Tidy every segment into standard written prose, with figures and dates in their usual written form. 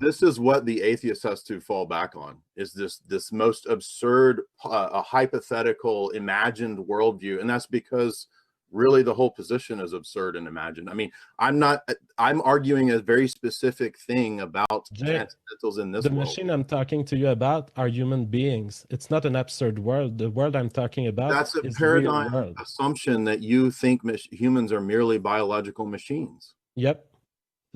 this is what the atheist has to fall back on, is this most absurd, hypothetical, imagined worldview. And that's because really the whole position is absurd and imagined. I mean, I'm arguing a very specific thing about transcendentals in this world. The machine I'm talking to you about are human beings. It's not an absurd world. The world I'm talking about that's a paradigm assumption that you think humans are merely biological machines. Yep.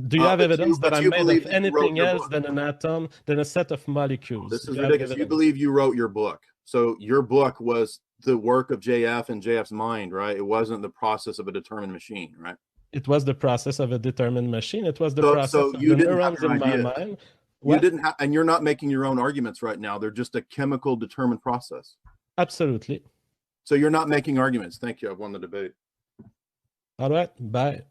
Do you have evidence that I'm made of anything else than an atom, than a set of molecules? This is ridiculous. You believe you wrote your book. So your book was the work of JF and JF's mind, right? It wasn't the process of a determined machine, right? It was the process of a determined machine. It was the process of the neurons in my mind. You didn't have, and you're not making your own arguments right now. They're just a chemical determined process. Absolutely. So you're not making arguments. Thank you. I've won the debate. All right. Bye.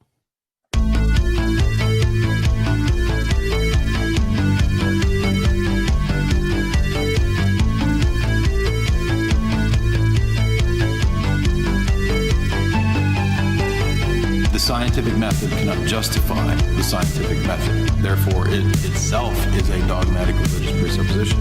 The scientific method cannot justify the scientific method. Therefore, it itself is a dogmatic religious presupposition.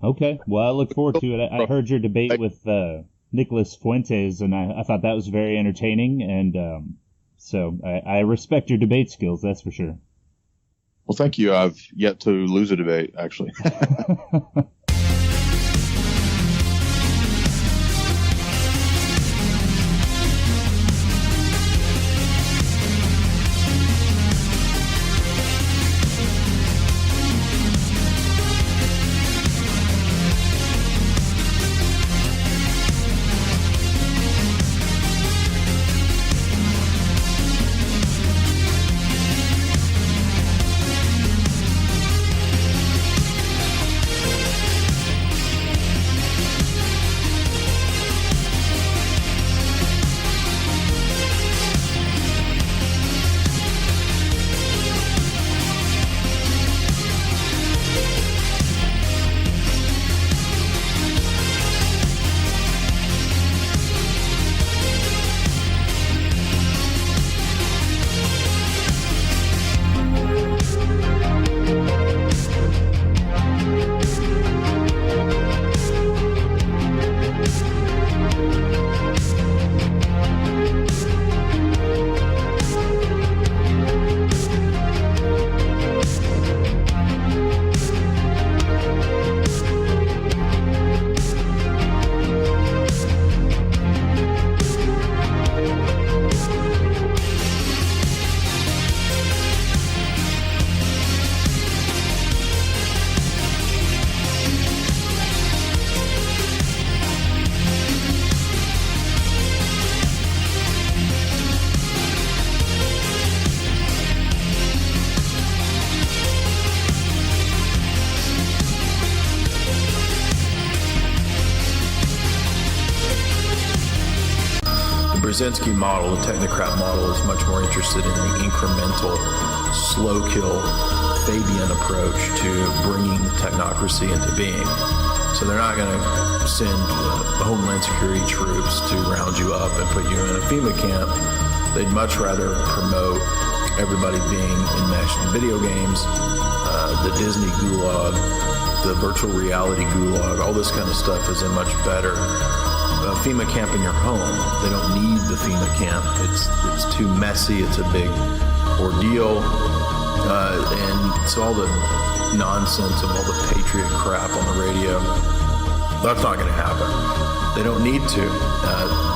Okay, well, I look forward to it. I heard your debate with Nicholas Fuentes, and I thought that was very entertaining, and so I respect your debate skills, that's for sure. Well, thank you. I've yet to lose a debate, actually. Brzezinski model, the technocrat model, is much more interested in the incremental, slow kill, Fabian approach to bringing technocracy into being. So they're not going to send Homeland Security troops to round you up and put you in a FEMA camp. They'd much rather promote everybody being enmeshed in video games, the Disney gulag, the virtual reality gulag, all this kind of stuff is a much better FEMA camp in your home. They don't need the FEMA camp. It's too messy. It's a big ordeal. And so all the nonsense of all the patriot crap on the radio, that's not going to happen. They don't need to.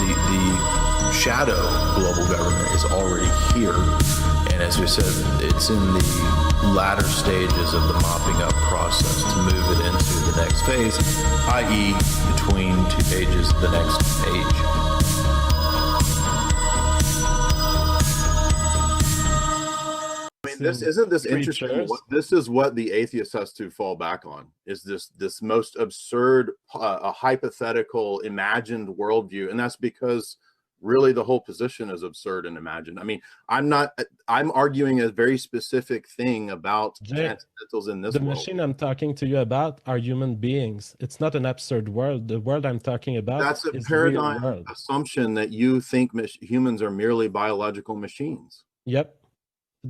The shadow global government is already here. And as we said, it's in the latter stages of the mopping up process to move it into the next phase, i.e. between two pages, the next page. I mean, isn't this interesting? This is what the atheist has to fall back on, is this most absurd, hypothetical, imagined worldview. And that's because really the whole position is absurd and imagined. I mean, I'm arguing a very specific thing about transcendentals in this world. The machine I'm talking to you about are human beings. It's not an absurd world. The world I'm talking about That's a is paradigm real world. assumption that you think humans are merely biological machines. Yep.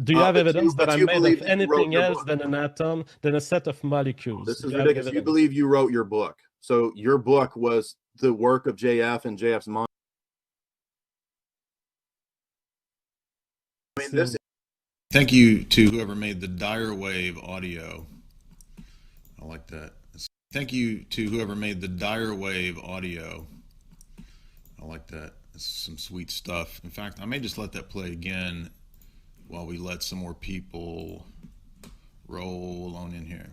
Do you have evidence that I'm made of anything else than an atom, than a set of molecules? This is ridiculous. You believe you wrote your book. So your book was the work of JF and JF's mind. I mean, Thank you to whoever made the Dyer wave audio. I like that. Thank you to whoever made the Dyer wave audio. I like that. It's some sweet stuff. In fact, I may just let that play again while we let some more people roll on in here.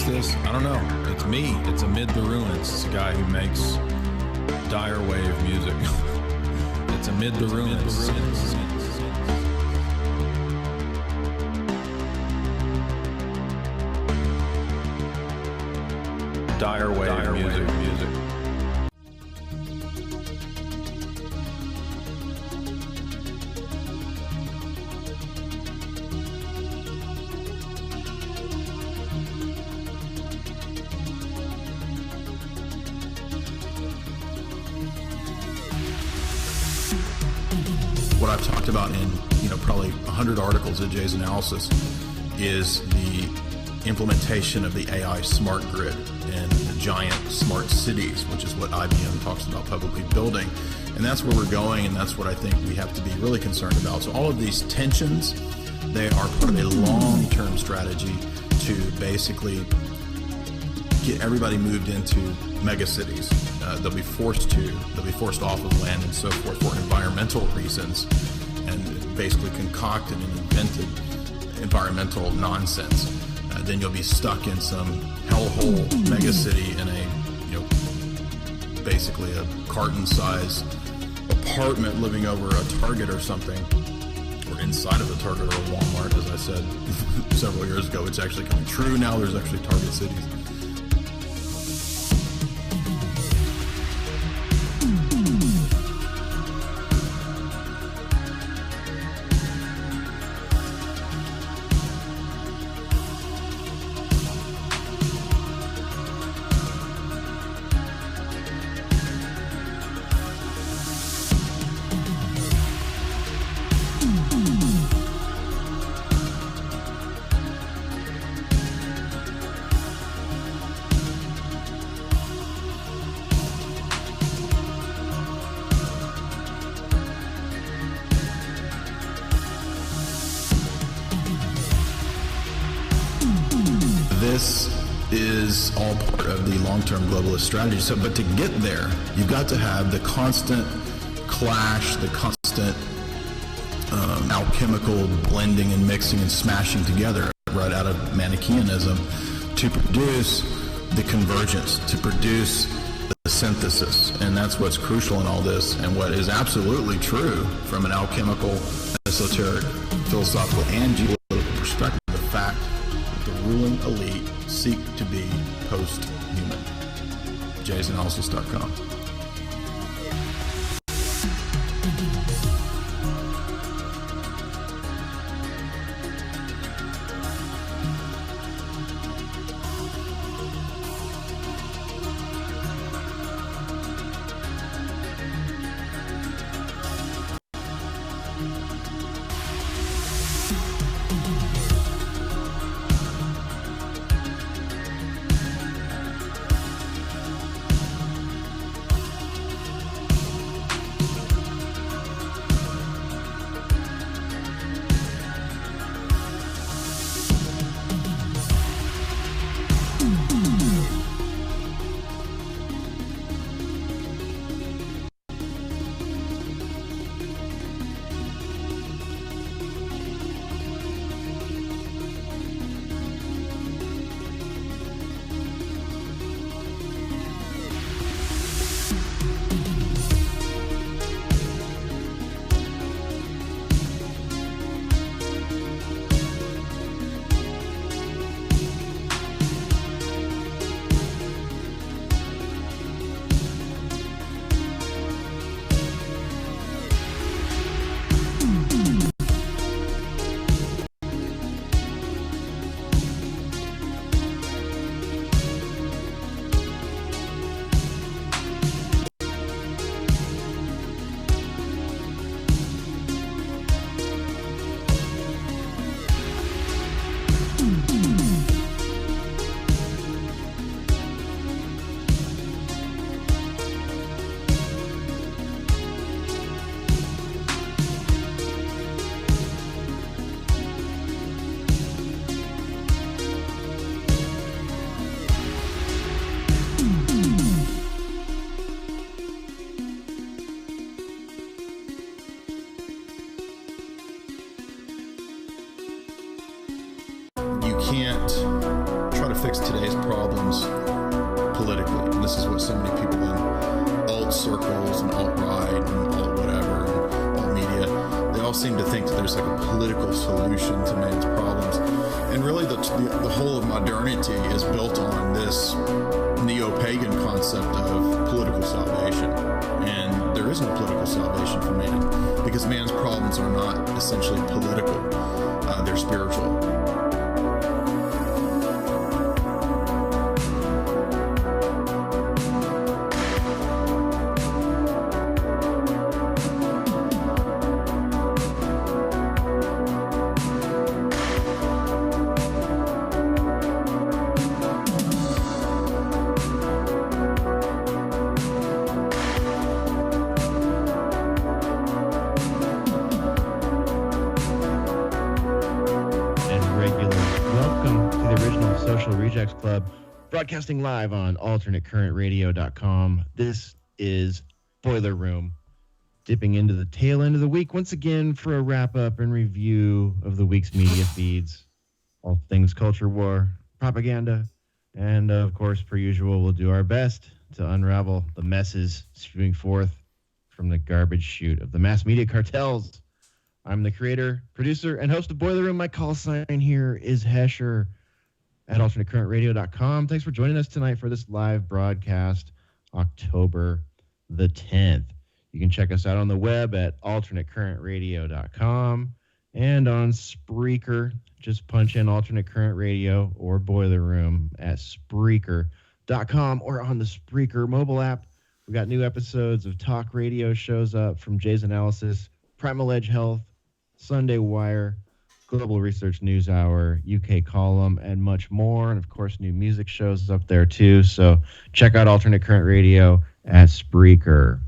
is this? I don't know. It's me. It's Amid the Ruins. It's a guy who makes Dyer wave music. It's Amid the Ruins. Dyer wave music. What I've talked about in probably 100 articles at Jay's Analysis is the implementation of the AI smart grid and the giant smart cities, which is what IBM talks about publicly building. And that's where we're going, and that's what I think we have to be really concerned about. So all of these tensions, they are part of a long-term strategy to basically get everybody moved into mega cities. They'll be forced off of land and so forth for environmental reasons, and basically concocted and invented environmental nonsense. Then you'll be stuck in some hellhole mega city in a, basically a carton-sized apartment living over a Target or something, or inside of a Target or a Walmart, as I said several years ago. It's actually coming true now. There's actually Target cities. This is all part of the long-term globalist strategy. So, but to get there, you've got to have the constant clash, the constant alchemical blending and mixing and smashing together right out of Manichaeanism to produce the convergence, to produce the synthesis. And that's what's crucial in all this, and what is absolutely true from an alchemical, esoteric, philosophical, and geopolitical perspective. The fact that the ruling elite seek to be post-human. jaysanalysis.com. Can't try to fix today's problems politically. And this is what so many people in alt circles and alt-right and alt-whatever and alt-media, they all seem to think that there's like a political solution to man's problems. And really the whole of modernity is built on this neo-pagan concept of political salvation. And there is no political salvation for man, because man's problems are not essentially political, they're spiritual. Club, broadcasting live on alternatecurrentradio.com. This is Boiler Room, dipping into the tail end of the week once again for a wrap-up and review of the week's media feeds, all things culture war, propaganda, and of course, per usual, we'll do our best to unravel the messes spewing forth from the garbage chute of the mass media cartels. I'm the creator, producer, and host of Boiler Room. My call sign here is Hesher at alternatecurrentradio.com. Thanks for joining us tonight for this live broadcast, October the 10th. You can check us out on the web at alternatecurrentradio.com and on Spreaker. Just punch in Alternate Current Radio or Boiler Room at Spreaker.com or on the Spreaker mobile app. We got new episodes of talk radio shows up from Jay's Analysis, Primal Edge Health, Sunday Wire, Global Research News Hour, UK Column, and much more. And, of course, new music shows up there, too. So check out Alternate Current Radio at Spreaker.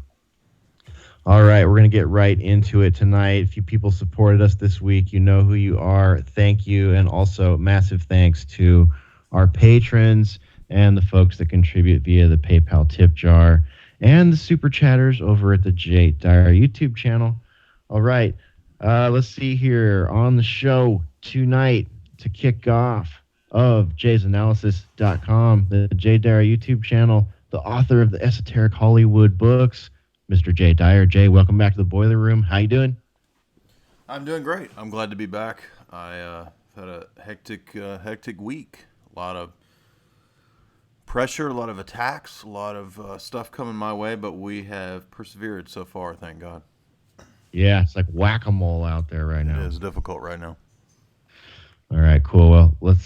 All right, we're going to get right into it tonight. A few people supported us this week. You know who you are. Thank you. And also massive thanks to our patrons and the folks that contribute via the PayPal tip jar and the super chatters over at the Dyer YouTube channel. All right. Let's see here on the show tonight to kick off of jaysanalysis.com, the Jay Dyer YouTube channel, the author of the Esoteric Hollywood books, Mr. Jay Dyer. Jay, welcome back to the Boiler Room. How you doing? I'm doing great. I'm glad to be back. I had a hectic week. A lot of pressure, a lot of attacks, a lot of stuff coming my way, but we have persevered so far, thank God. Yeah, it's like whack-a-mole out there right now. It is difficult right now. All right, cool. Well,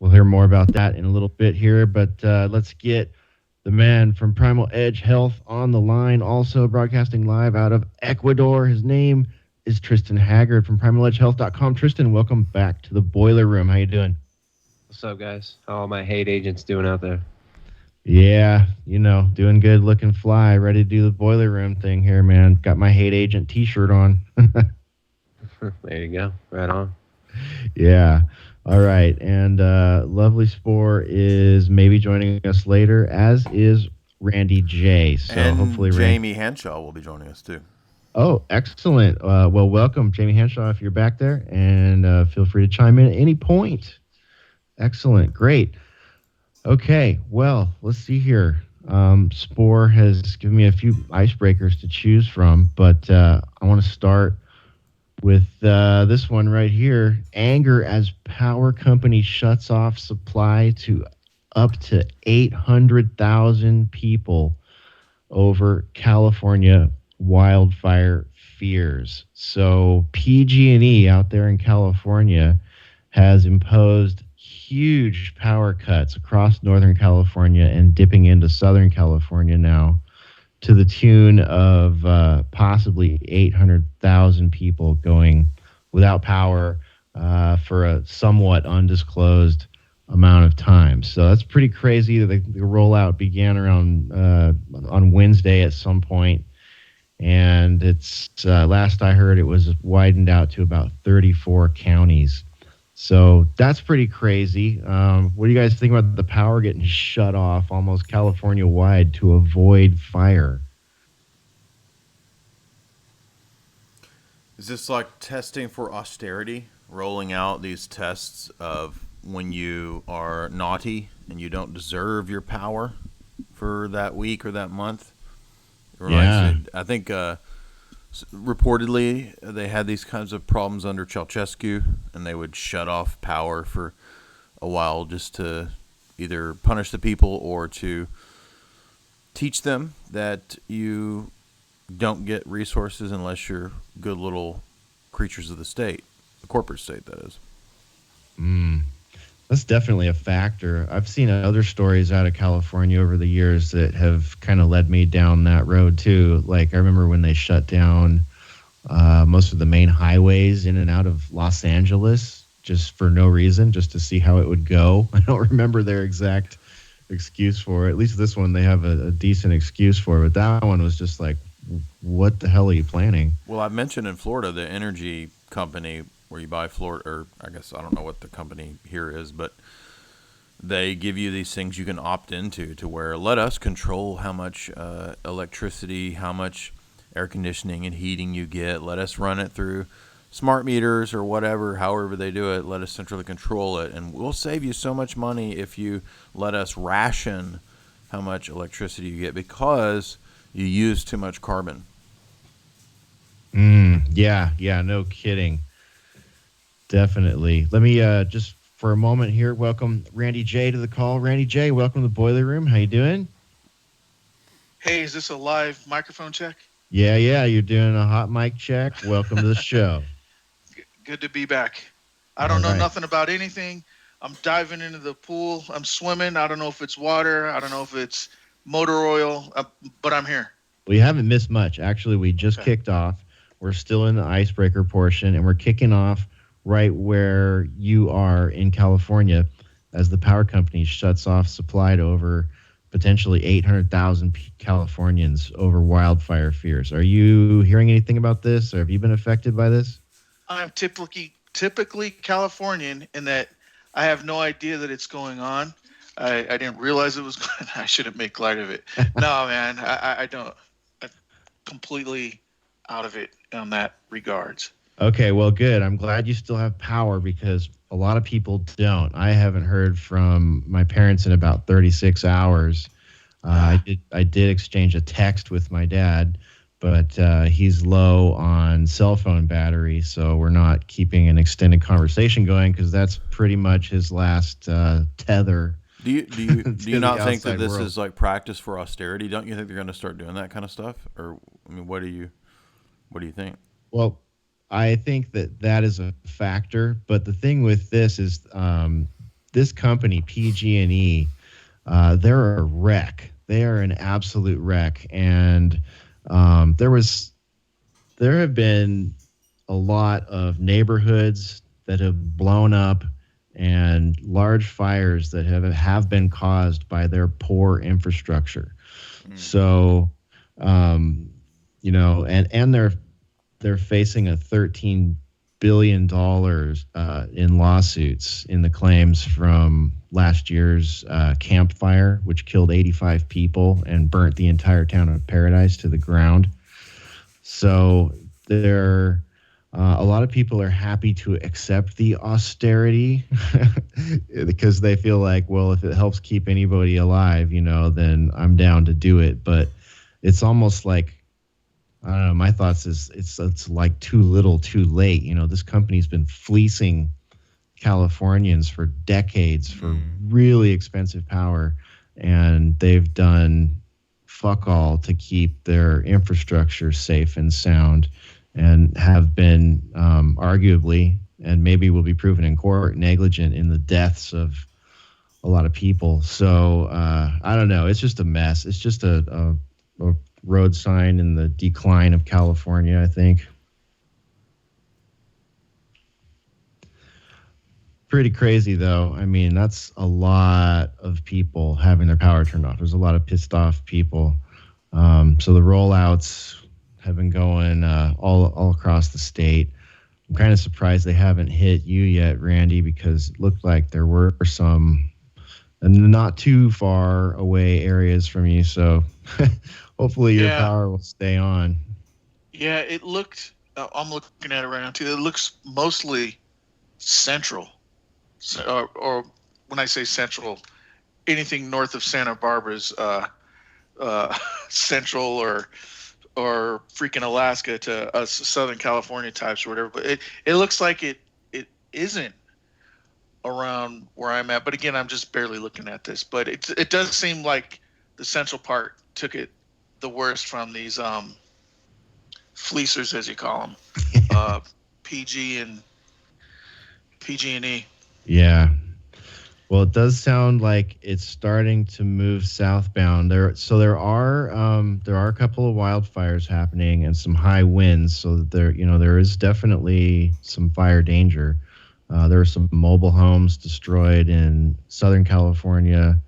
we'll hear more about that in a little bit here, but let's get the man from Primal Edge Health on the line, also broadcasting live out of Ecuador. His name is Tristan Haggard from primaledgehealth.com. Tristan, welcome back to the Boiler Room. How you doing? What's up, guys? How are my hate agents doing out there? Yeah, doing good, looking fly, ready to do the Boiler Room thing here, man. Got my hate agent t-shirt on. There you go. Right on. Yeah. All right. And Lovely Spore is maybe joining us later, as is Randy J. So and hopefully Jamie Hanshaw will be joining us too. Oh, excellent. Well, welcome, Jamie Hanshaw, if you're back there, and feel free to chime in at any point. Excellent. Great. Okay, well, let's see here. Spore has given me a few icebreakers to choose from, but I want to start with this one right here. Anger as power company shuts off supply to up to 800,000 people over California wildfire fears. So PG&E out there in California has imposed huge power cuts across Northern California and dipping into Southern California now to the tune of possibly 800,000 people going without power for a somewhat undisclosed amount of time. So that's pretty crazy. The rollout began around on Wednesday at some point, and it's last I heard it was widened out to about 34 counties. So that's pretty crazy. What do you guys think about the power getting shut off almost California-wide to avoid fire? Is this like testing for austerity? Rolling out these tests of when you are naughty and you don't deserve your power for that week or that month? Yeah. I think reportedly they had these kinds of problems under Ceausescu, and they would shut off power for a while just to, either punish the people or to teach them that you don't get resources unless you're good little creatures of the state, the corporate state, that is. That's definitely a factor. I've seen other stories out of California over the years that have kind of led me down that road too. Like I remember when they shut down most of the main highways in and out of Los Angeles just for no reason, just to see how it would go. I don't remember their exact excuse for it. At least this one they have a decent excuse for it, but that one was just like, what the hell are you planning? Well, I mentioned in Florida the energy company where you buy Florida, or I guess I don't know what the company here is, but they give you these things you can opt into to where let us control how much electricity, how much air conditioning and heating you get. Let us run it through smart meters or whatever, however they do it. Let us centrally control it, and we'll save you so much money if you let us ration how much electricity you get because you use too much carbon. Yeah, no kidding. Definitely. Let me just for a moment here welcome Randy J to the call. Randy J, welcome to the Boiler Room. How you doing? Hey, is this a live microphone check? Yeah, you're doing a hot mic check. Welcome to the show. Good to be back. I don't know nothing about anything. I'm diving into the pool. I'm swimming. I don't know if it's water. I don't know if it's motor oil, but I'm here. We haven't missed much. Actually, we just kicked off. We're still in the icebreaker portion, and we're kicking off right where you are in California as the power company shuts off supply to over potentially 800,000 Californians over wildfire fears. Are you hearing anything about this, or have you been affected by this? I'm typically Californian in that I have no idea that it's going on. I didn't realize it was going. I shouldn't make light of it. No, man, I don't. I'm completely out of it on that regards. Okay, well, good. I'm glad you still have power because a lot of people don't. I haven't heard from my parents in about 36 hours. I did exchange a text with my dad, but he's low on cell phone battery, so we're not keeping an extended conversation going because that's pretty much his last tether. Do you not think that this is like practice for austerity? Don't you think they're going to start doing that kind of stuff? Or I mean, what do you think? Well, I think that is a factor, but the thing with this is this company PG&E, they're a wreck. They are an absolute wreck, and there have been a lot of neighborhoods that have blown up and large fires that have been caused by their poor infrastructure. So, and they're facing a $13 billion in lawsuits in the claims from last year's Camp Fire, which killed 85 people and burnt the entire town of Paradise to the ground. So a lot of people are happy to accept the austerity because they feel like, well, if it helps keep anybody alive, then I'm down to do it. But it's almost like, I don't know. My thoughts is it's like too little, too late. This company's been fleecing Californians for decades for really expensive power, and they've done fuck all to keep their infrastructure safe and sound, and have been arguably, and maybe will be proven in court, negligent in the deaths of a lot of people. So I don't know. It's just a mess. It's just a road sign in the decline of California, I think. Pretty crazy, though. I mean, that's a lot of people having their power turned off. There's a lot of pissed off people. So the rollouts have been going all across the state. I'm kind of surprised they haven't hit you yet, Randy, because it looked like there were some not too far away areas from you. So hopefully your power will stay on. Yeah, it looked, I'm looking at it right now too. It looks mostly central. Or when I say central, anything north of Santa Barbara's central or freaking Alaska to us Southern California types or whatever. But it looks like it isn't around where I'm at. But again, I'm just barely looking at this. But it does seem like the central part took it the worst from these fleecers, as you call them, PG and PG&E. Yeah. Well, it does sound like it's starting to move southbound. There are a couple of wildfires happening and some high winds. So that there is definitely some fire danger. There are some mobile homes destroyed in Southern California.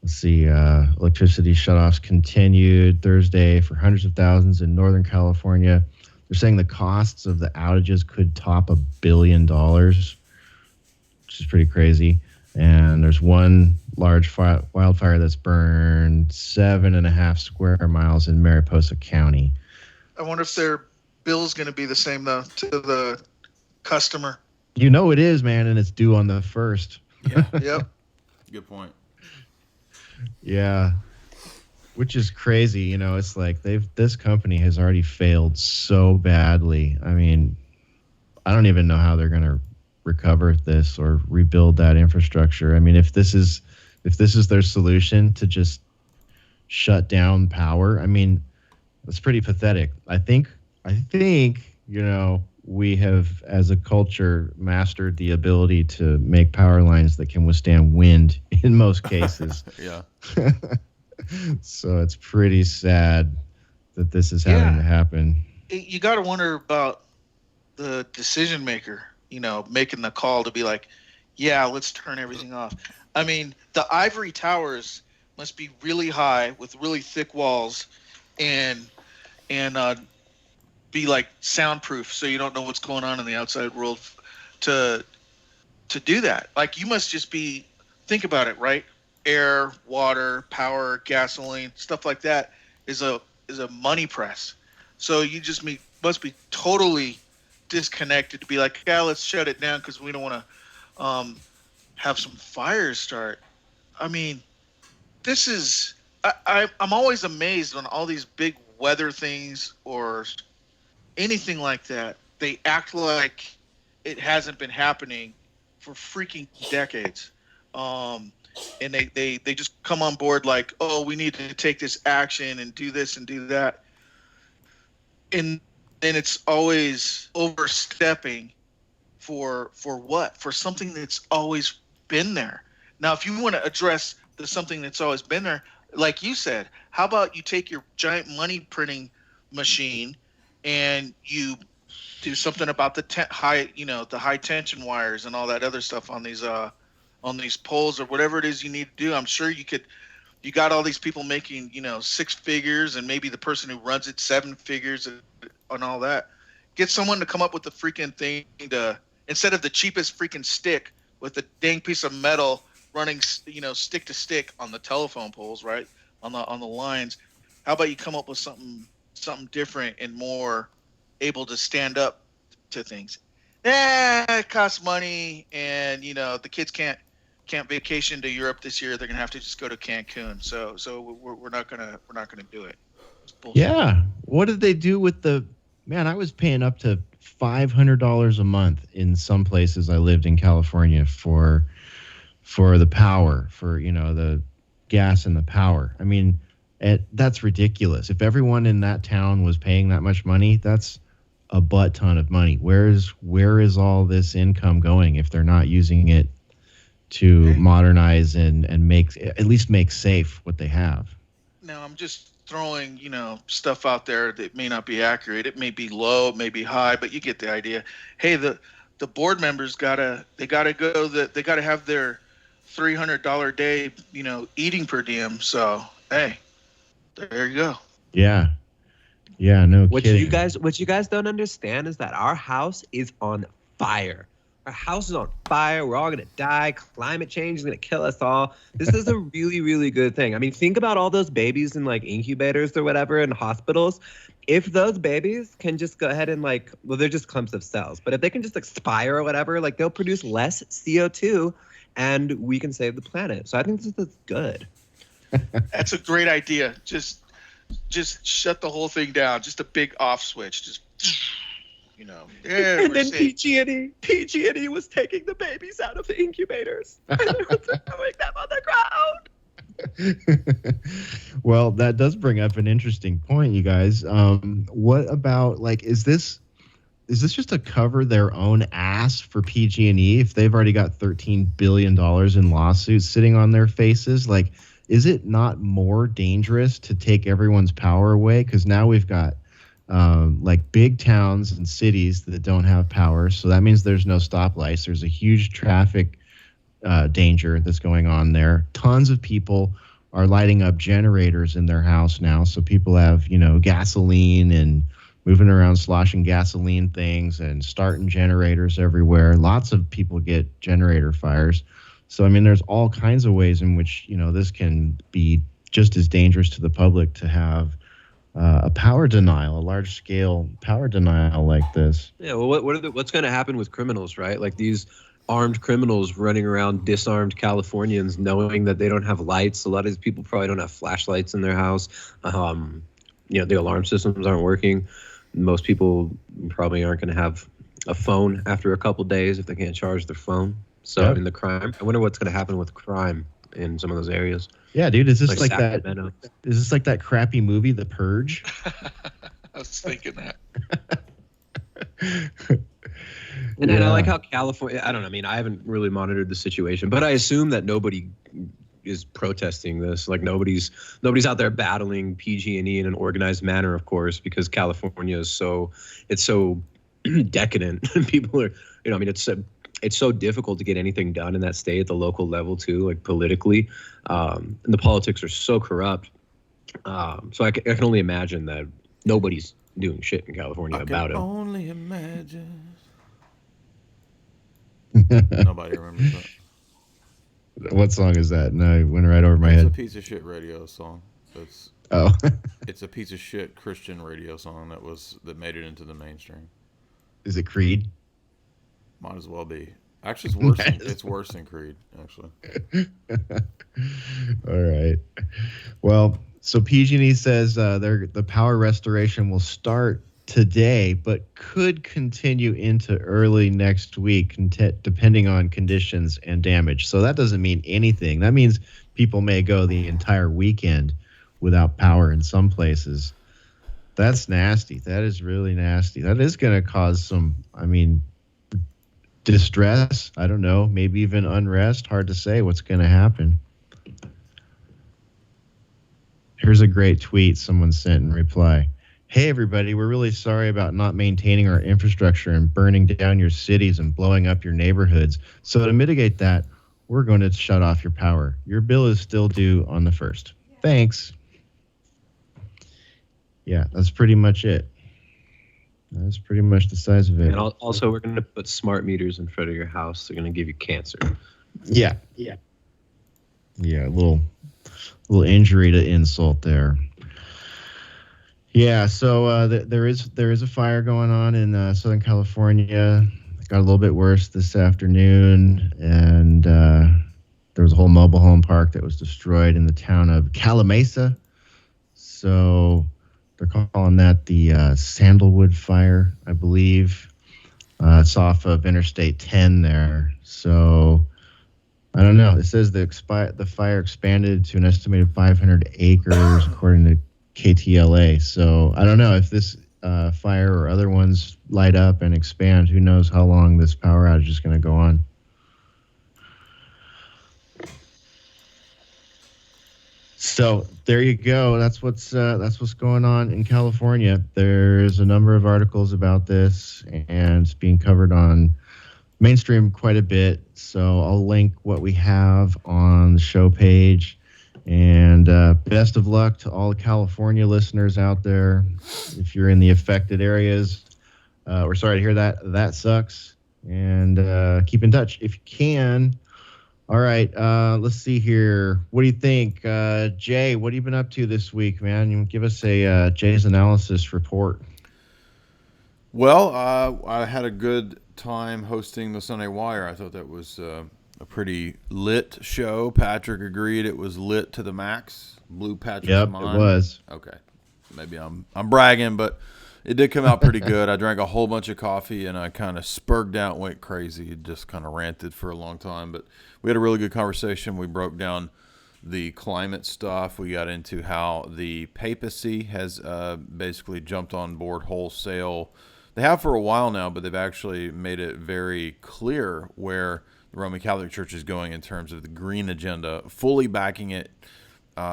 Let's see, electricity shutoffs continued Thursday for hundreds of thousands in Northern California. They're saying the costs of the outages could top $1 billion, which is pretty crazy. And there's one large wildfire that's burned 7.5 square miles in Mariposa County. I wonder if their bill's going to be the same, though, to the customer. You know it is, man, and it's due on the 1st. Yeah. Yep. Good point. Yeah. Which is crazy. It's like this company has already failed so badly. I mean, I don't even know how they're going to recover this or rebuild that infrastructure. I mean, if this is their solution to just shut down power, I mean, that's pretty pathetic. I think we have, as a culture, mastered the ability to make power lines that can withstand wind in most cases. Yeah. So it's pretty sad that this is having to happen. You got to wonder about the decision maker, making the call to be like, yeah, let's turn everything off. I mean, the ivory towers must be really high with really thick walls and be like soundproof, so you don't know what's going on in the outside world to do that. Like, you must just think about it, right? Air, water, power, gasoline, stuff like that is a money press. So you just must be totally disconnected to be like, yeah, let's shut it down because we don't want to have some fires start. I mean, this is I'm always amazed on all these big weather things or anything like that. They act like it hasn't been happening for freaking decades. And they just come on board like, oh, we need to take this action and do this and do that. And then it's always overstepping for what? For something that's always been there. Now, if you want to address something that's always been there, like you said, how about you take your giant money printing machine and you do something about the high tension wires and all that other stuff on these poles or whatever it is you need to do. I'm sure you got all these people making, 6 figures, and maybe the person who runs it 7 figures and all that. Get someone to come up with the freaking thing instead of the cheapest freaking stick with a dang piece of metal running, stick to stick on the telephone poles, right? On the lines. How about you come up with something different and more able to stand up to things? It costs money, and the kids can't vacation to Europe this year. They're gonna have to just go to Cancun. So we're not gonna do it. Yeah. What did they do with I was paying up to $500 a month in some places I lived in California for the power, for the gas and the power. I mean, that's ridiculous. If everyone in that town was paying that much money, that's a butt ton of money. Where is all this income going if they're not using it to modernize and at least make safe what they have? Now, I'm just throwing, stuff out there that may not be accurate. It may be low, it may be high, but you get the idea. Hey, the board members gotta have their $300 a day, eating per diem. So, hey, there you go. Yeah. Yeah, no kidding. kidding. What you guys don't understand is that our house is on fire. Our house is on fire. We're all going to die. Climate change is going to kill us all. This is a really, really good thing. I mean, think about all those babies in like incubators or whatever in hospitals. If those babies can just go ahead and they're just clumps of cells, but if they can just expire or whatever, they'll produce less CO2 and we can save the planet. So I think this is good. That's a great idea. Just shut the whole thing down. Just a big off switch. Just Yeah, And we're then safe. PG&E was taking the babies out of the incubators and they were throwing them on the ground. Well, that does bring up an interesting point, you guys. What about is this just to cover their own ass for PG&E if they've already got $13 billion in lawsuits sitting on their faces? Like, is it not more dangerous to take everyone's power away? Because now we've got big towns and cities that don't have power. So that means there's no stoplights. There's a huge traffic danger that's going on there. Tons of people are lighting up generators in their house now. So people have, gasoline and moving around sloshing gasoline things and starting generators everywhere. Lots of people get generator fires. So, I mean, there's all kinds of ways in which, this can be just as dangerous to the public to have a power denial, a large-scale power denial like this. Yeah, well, what's going to happen with criminals, right? Like these armed criminals running around disarmed Californians knowing that they don't have lights. A lot of these people probably don't have flashlights in their house. The alarm systems aren't working. Most people probably aren't going to have a phone after a couple days if they can't charge their phone. So, Yep. I mean, the crime, I wonder what's going to happen with crime in some of those areas. Yeah, dude, is this like Sacramento. Is this like that crappy movie, The Purge? I was thinking that. And I like how California, I don't know, I mean, I haven't really monitored the situation, but I assume that nobody is protesting this. Like nobody's out there battling PG&E in an organized manner, of course, because California is so decadent. People are, it's so difficult to get anything done in that state at the local level too, like politically. And the politics are so corrupt. So I can only imagine that nobody's doing shit in California about it. Only imagine. Nobody remembers that. What song is that? No, it went right over my It's head. a piece of shit radio song. It's a piece of shit Christian radio song that made it into the mainstream. Is it Creed? Might as well be. Actually, it's worse. It's worse than Creed. Actually. All right. Well, so PG&E says the power restoration will start today, but could continue into early next week, depending on conditions and damage. So that doesn't mean anything. That means people may go the entire weekend without power in some places. That's nasty. That is really nasty. That is going to cause some, distress. I don't know. Maybe even unrest. Hard to say what's going to happen. Here's a great tweet someone sent in reply. Hey, everybody, we're really sorry about not maintaining our infrastructure and burning down your cities and blowing up your neighborhoods. So to mitigate that, we're going to shut off your power. Your bill is still due on the 1st. Thanks. Yeah, that's pretty much it. That's pretty much the size of it. And also, we're going to put smart meters in front of your house. They're going to give you cancer. Yeah. A little injury to insult there. Yeah, so there is a fire going on in Southern California. It got a little bit worse this afternoon, and there was a whole mobile home park that was destroyed in the town of Calamasa. So they're calling that the Sandalwood Fire, I believe. It's off of Interstate 10 there. So I don't know. It says the fire expanded to an estimated 500 acres, according to KTLA. So I don't know if this fire or other ones light up and expand. Who knows how long this power outage is going to go on. So there you go. That's what's going on in California. There's a number of articles about this, and it's being covered on mainstream quite a bit. So I'll link what we have on the show page. And best of luck to all the California listeners out there. If you're in the affected areas, we're sorry to hear that. That sucks. And keep in touch if you can. All right, let's see here. What do you think? Jay, what have you been up to this week, man? You give us a Jay's analysis report. Well, I had a good time hosting the Sunday Wire. I thought that was a pretty lit show. Patrick agreed it was lit to the max. Blew Patrick's mind. It was. Okay. Maybe I'm bragging, but It did come out pretty good. I drank a whole bunch of coffee and I kind of spurged out, went crazy, just kind of ranted for a long time. But we had a really good conversation. We broke down the climate stuff. We got into how the papacy has basically jumped on board wholesale. They have for a while now, but they've actually made it very clear where the Roman Catholic Church is going in terms of the green agenda, fully backing it.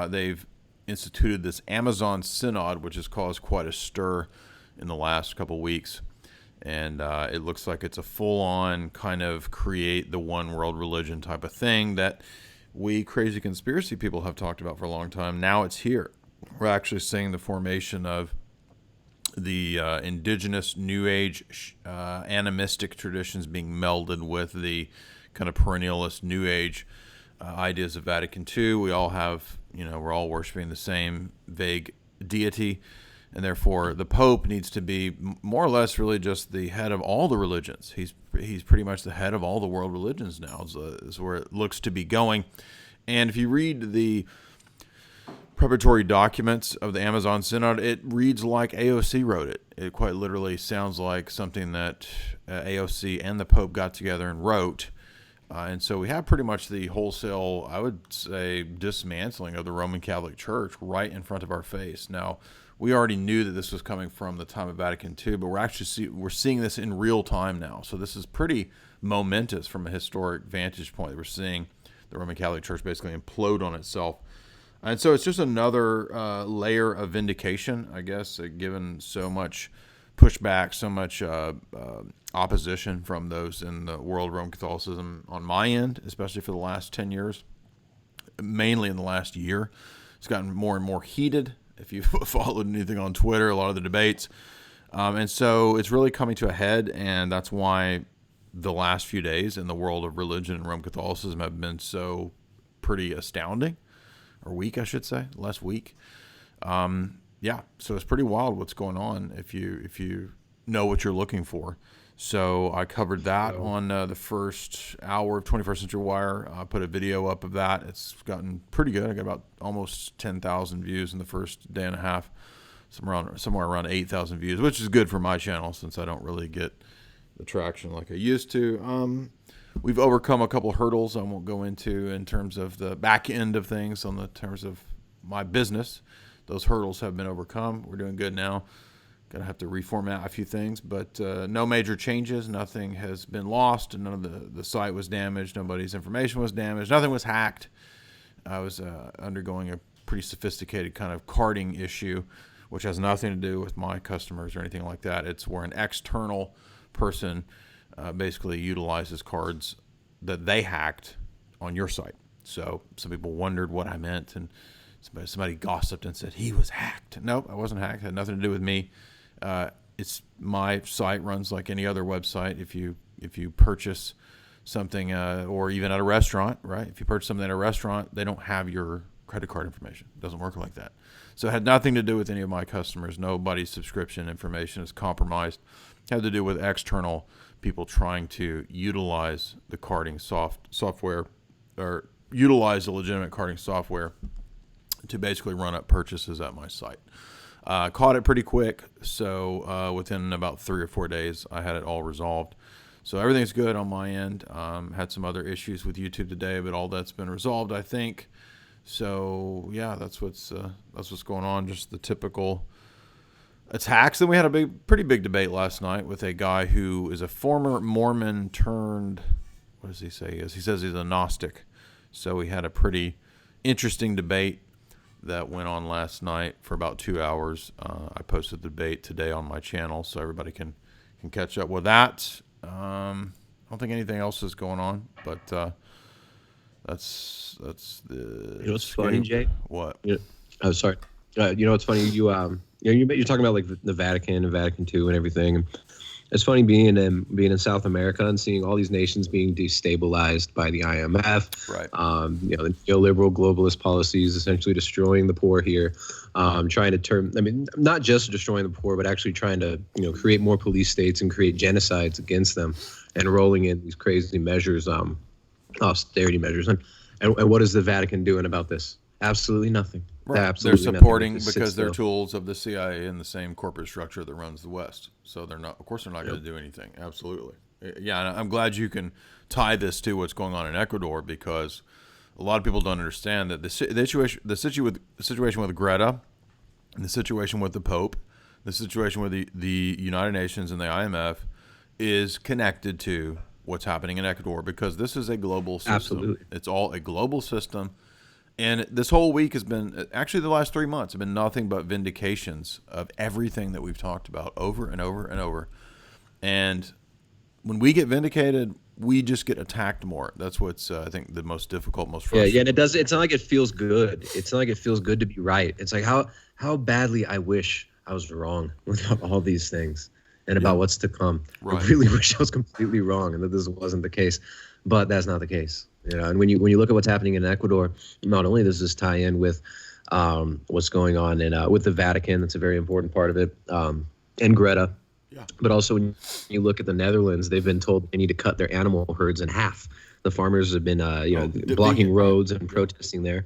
They've instituted this Amazon Synod, which has caused quite a stir in the last couple weeks. And it looks like it's a full-on kind of create the one world religion type of thing that we crazy conspiracy people have talked about for a long time. Now it's here. We're actually seeing the formation of the indigenous New Age animistic traditions being melded with the kind of perennialist New Age ideas of Vatican II. We all have, we're all worshiping the same vague deity, and therefore the Pope needs to be more or less really just the head of all the religions. He's pretty much the head of all the world religions now, is where it looks to be going. And if you read the preparatory documents of the Amazon Synod, it reads like AOC wrote it. It quite literally sounds like something that AOC and the Pope got together and wrote. And so we have pretty much the wholesale, I would say, dismantling of the Roman Catholic Church right in front of our face. Now, we already knew that this was coming from the time of Vatican II, but we're seeing this in real time now. So this is pretty momentous from a historic vantage point. We're seeing the Roman Catholic Church basically implode on itself. And so it's just another layer of vindication, I guess, given so much pushback, so much opposition from those in the world of Roman Catholicism on my end, especially for the last 10 years, mainly in the last year. It's gotten more and more heated. If you've followed anything on Twitter, a lot of the debates. And so it's really coming to a head, and that's why the last few days in the world of religion and Roman Catholicism have been so pretty astounding, or weak, I should say, less weak. Yeah, so it's pretty wild what's going on if you know what you're looking for. So I covered that on the first hour of 21st Century Wire. I put a video up of that. It's gotten pretty good. I got about almost 10,000 views in the first day and a half, somewhere around 8,000 views, which is good for my channel since I don't really get the traction like I used to. We've overcome a couple hurdles I won't go into in terms of the back end of things on the terms of my business. Those hurdles have been overcome. We're doing good now. Gonna have to reformat a few things, but no major changes. Nothing has been lost. None of the site was damaged. Nobody's information was damaged. Nothing was hacked. I was undergoing a pretty sophisticated kind of carding issue, which has nothing to do with my customers or anything like that. It's where an external person basically utilizes cards that they hacked on your site. So some people wondered what I meant, and somebody gossiped and said he was hacked. Nope, I wasn't hacked. It had nothing to do with me. It's my site runs like any other website. If you purchase something, or even at a restaurant, right? If you purchase something at a restaurant, they don't have your credit card information. It doesn't work like that. So it had nothing to do with any of my customers. Nobody's subscription information is compromised. It had to do with external people trying to utilize the carding software, or utilize the legitimate carding software to basically run up purchases at my site. Caught it pretty quick, so within about 3 or 4 days, I had it all resolved. So everything's good on my end. Had some other issues with YouTube today, but all that's been resolved, I think. So yeah, that's what's going on. Just the typical attacks. Then we had a pretty big debate last night with a guy who is a former Mormon turned, what does he say he is? He says he's a Gnostic. So we had a pretty interesting debate that went on last night for about 2 hours. I posted the debate today on my channel, so everybody can catch up with that. I don't think anything else is going on, but that's the. You know what's funny, Jay? What? Oh, sorry. You know what's funny? You're talking about like the Vatican and Vatican II and everything. And it's funny being in South America and seeing all these nations being destabilized by the IMF. Right. The neoliberal globalist policies essentially destroying the poor here, trying to turn. I mean, not just destroying the poor, but actually trying to create more police states and create genocides against them, and rolling in these crazy measures, austerity measures. And what is the Vatican doing about this? Absolutely nothing. Right. Absolutely They're supporting nothing. because they're tools of the CIA and the same corporate structure that runs the West. So they're not, of course, they're not going to do anything. Absolutely. Yeah, and I'm glad you can tie this to what's going on in Ecuador, because a lot of people don't understand that the situation with Greta, and the situation with the Pope, the situation with the United Nations and the IMF is connected to what's happening in Ecuador, because this is a global system. Absolutely. It's all a global system. And this whole week has been, actually the last 3 months have been nothing but vindications of everything that we've talked about over and over and over. And when we get vindicated, we just get attacked more. That's what's, I think, the most difficult, most frustrating. Yeah, and it's not like it feels good. It's not like it feels good to be right. It's like how badly I wish I was wrong about all these things and about what's to come. Right. I really wish I was completely wrong and that this wasn't the case, but that's not the case. And when you look at what's happening in Ecuador, not only does this tie in with what's going on with the Vatican, that's a very important part of it, and Greta, but also when you look at the Netherlands, they've been told they need to cut their animal herds in half. The farmers have been blocking roads and protesting there.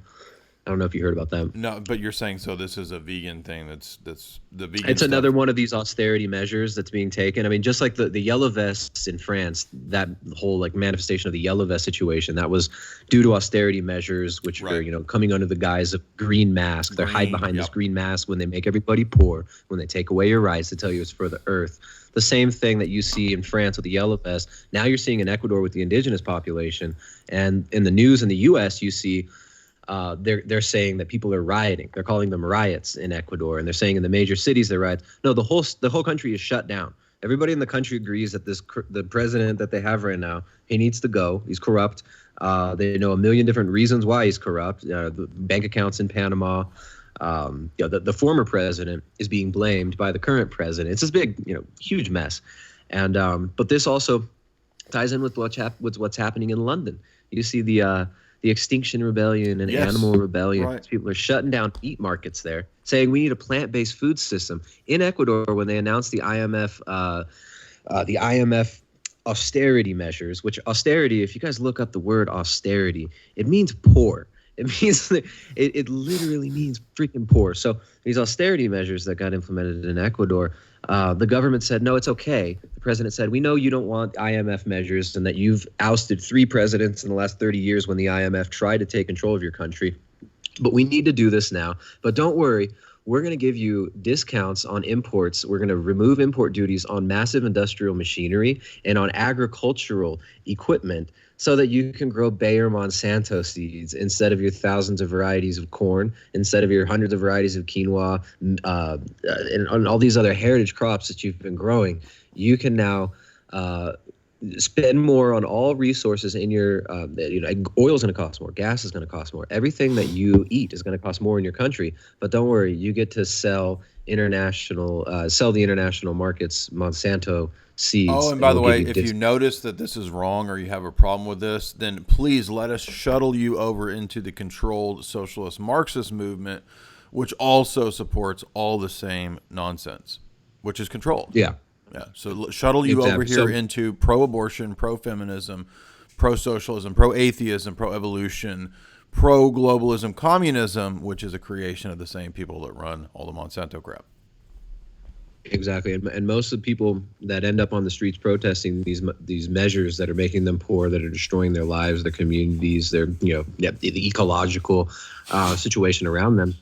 I don't know if you heard about that. No, but you're saying, so this is a vegan thing. That's the vegan. It's stuff. Another one of these austerity measures that's being taken. I mean, just like the yellow vests in France, that whole like manifestation of the yellow vest situation, that was due to austerity measures, which are coming under the guise of green mask. They're hide behind this green mask when they make everybody poor, when they take away your rights to tell you it's for the earth. The same thing that you see in France with the yellow vest, now you're seeing in Ecuador with the indigenous population. And in the news in the U.S., you see they're saying that people are rioting. They're calling them riots in Ecuador, and they're saying in the major cities they're riots. No, the whole country is shut down. Everybody in the country agrees that the president that they have right now, he needs to go. He's corrupt. They know a million different reasons why he's corrupt. The bank accounts in Panama. The former president is being blamed by the current president. It's this big, huge mess. And but this also ties in with what's happening in London. You see the Extinction Rebellion and Animal Rebellion. Right. People are shutting down meat markets there, saying we need a plant-based food system. In Ecuador, when they announced the IMF austerity measures, which austerity, if you guys look up the word austerity, it means poor. It means it literally means freaking poor. So these austerity measures that got implemented in Ecuador, the government said, no, it's okay. The president said, we know you don't want IMF measures and that you've ousted 3 presidents in the last 30 years when the IMF tried to take control of your country. But we need to do this now. But don't worry. We're going to give you discounts on imports. We're going to remove import duties on massive industrial machinery and on agricultural equipment so that you can grow Bayer Monsanto seeds instead of your thousands of varieties of corn, instead of your hundreds of varieties of quinoa, and all these other heritage crops that you've been growing. You can now spend more on all resources in your oil is going to cost more, gas is going to cost more, everything that you eat is going to cost more in your country. But don't worry, you get to sell the international markets Monsanto seeds. Oh, and by the way, if you notice that this is wrong or you have a problem with this, then please let us shuttle you over into the controlled socialist Marxist movement, which also supports all the same nonsense, which is controlled. Yeah. So shuttle you over here into pro-abortion, pro-feminism, pro-socialism, pro-atheism, pro-evolution, pro-globalism, communism, which is a creation of the same people that run all the Monsanto crap. Exactly, and most of the people that end up on the streets protesting these measures that are making them poor, that are destroying their lives, their communities, their the ecological situation around them,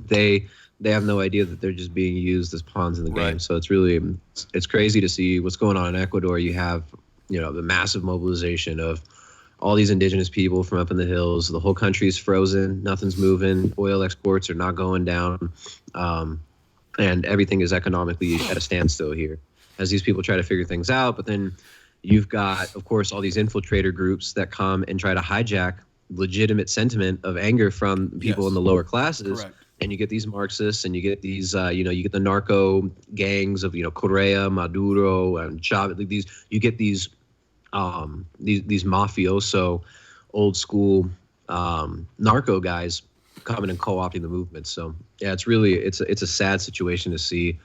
they have no idea that they're just being used as pawns in the game. So it's crazy to see what's going on in Ecuador. You have the massive mobilization of all these indigenous people from up in the hills. The whole country is frozen. Nothing's moving. Oil exports are not going down. And everything is economically at a standstill here as these people try to figure things out. But then you've got, of course, all these infiltrator groups that come and try to hijack legitimate sentiment of anger from people in the lower classes. Correct. And you get these Marxists and you get these, you get the narco gangs of, Correa, Maduro, and Chavez. You get these mafioso, old school narco guys coming and co-opting the movement. So yeah, it's a sad situation to see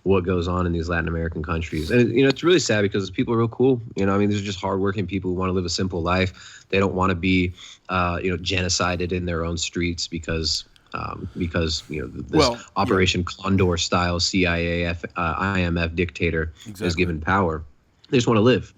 what goes on in these Latin American countries. And, it's really sad because people are real cool. These are just hardworking people who want to live a simple life. They don't want to be, genocided in their own streets because this Operation Condor style CIA, IMF dictator is given power. They just want to live.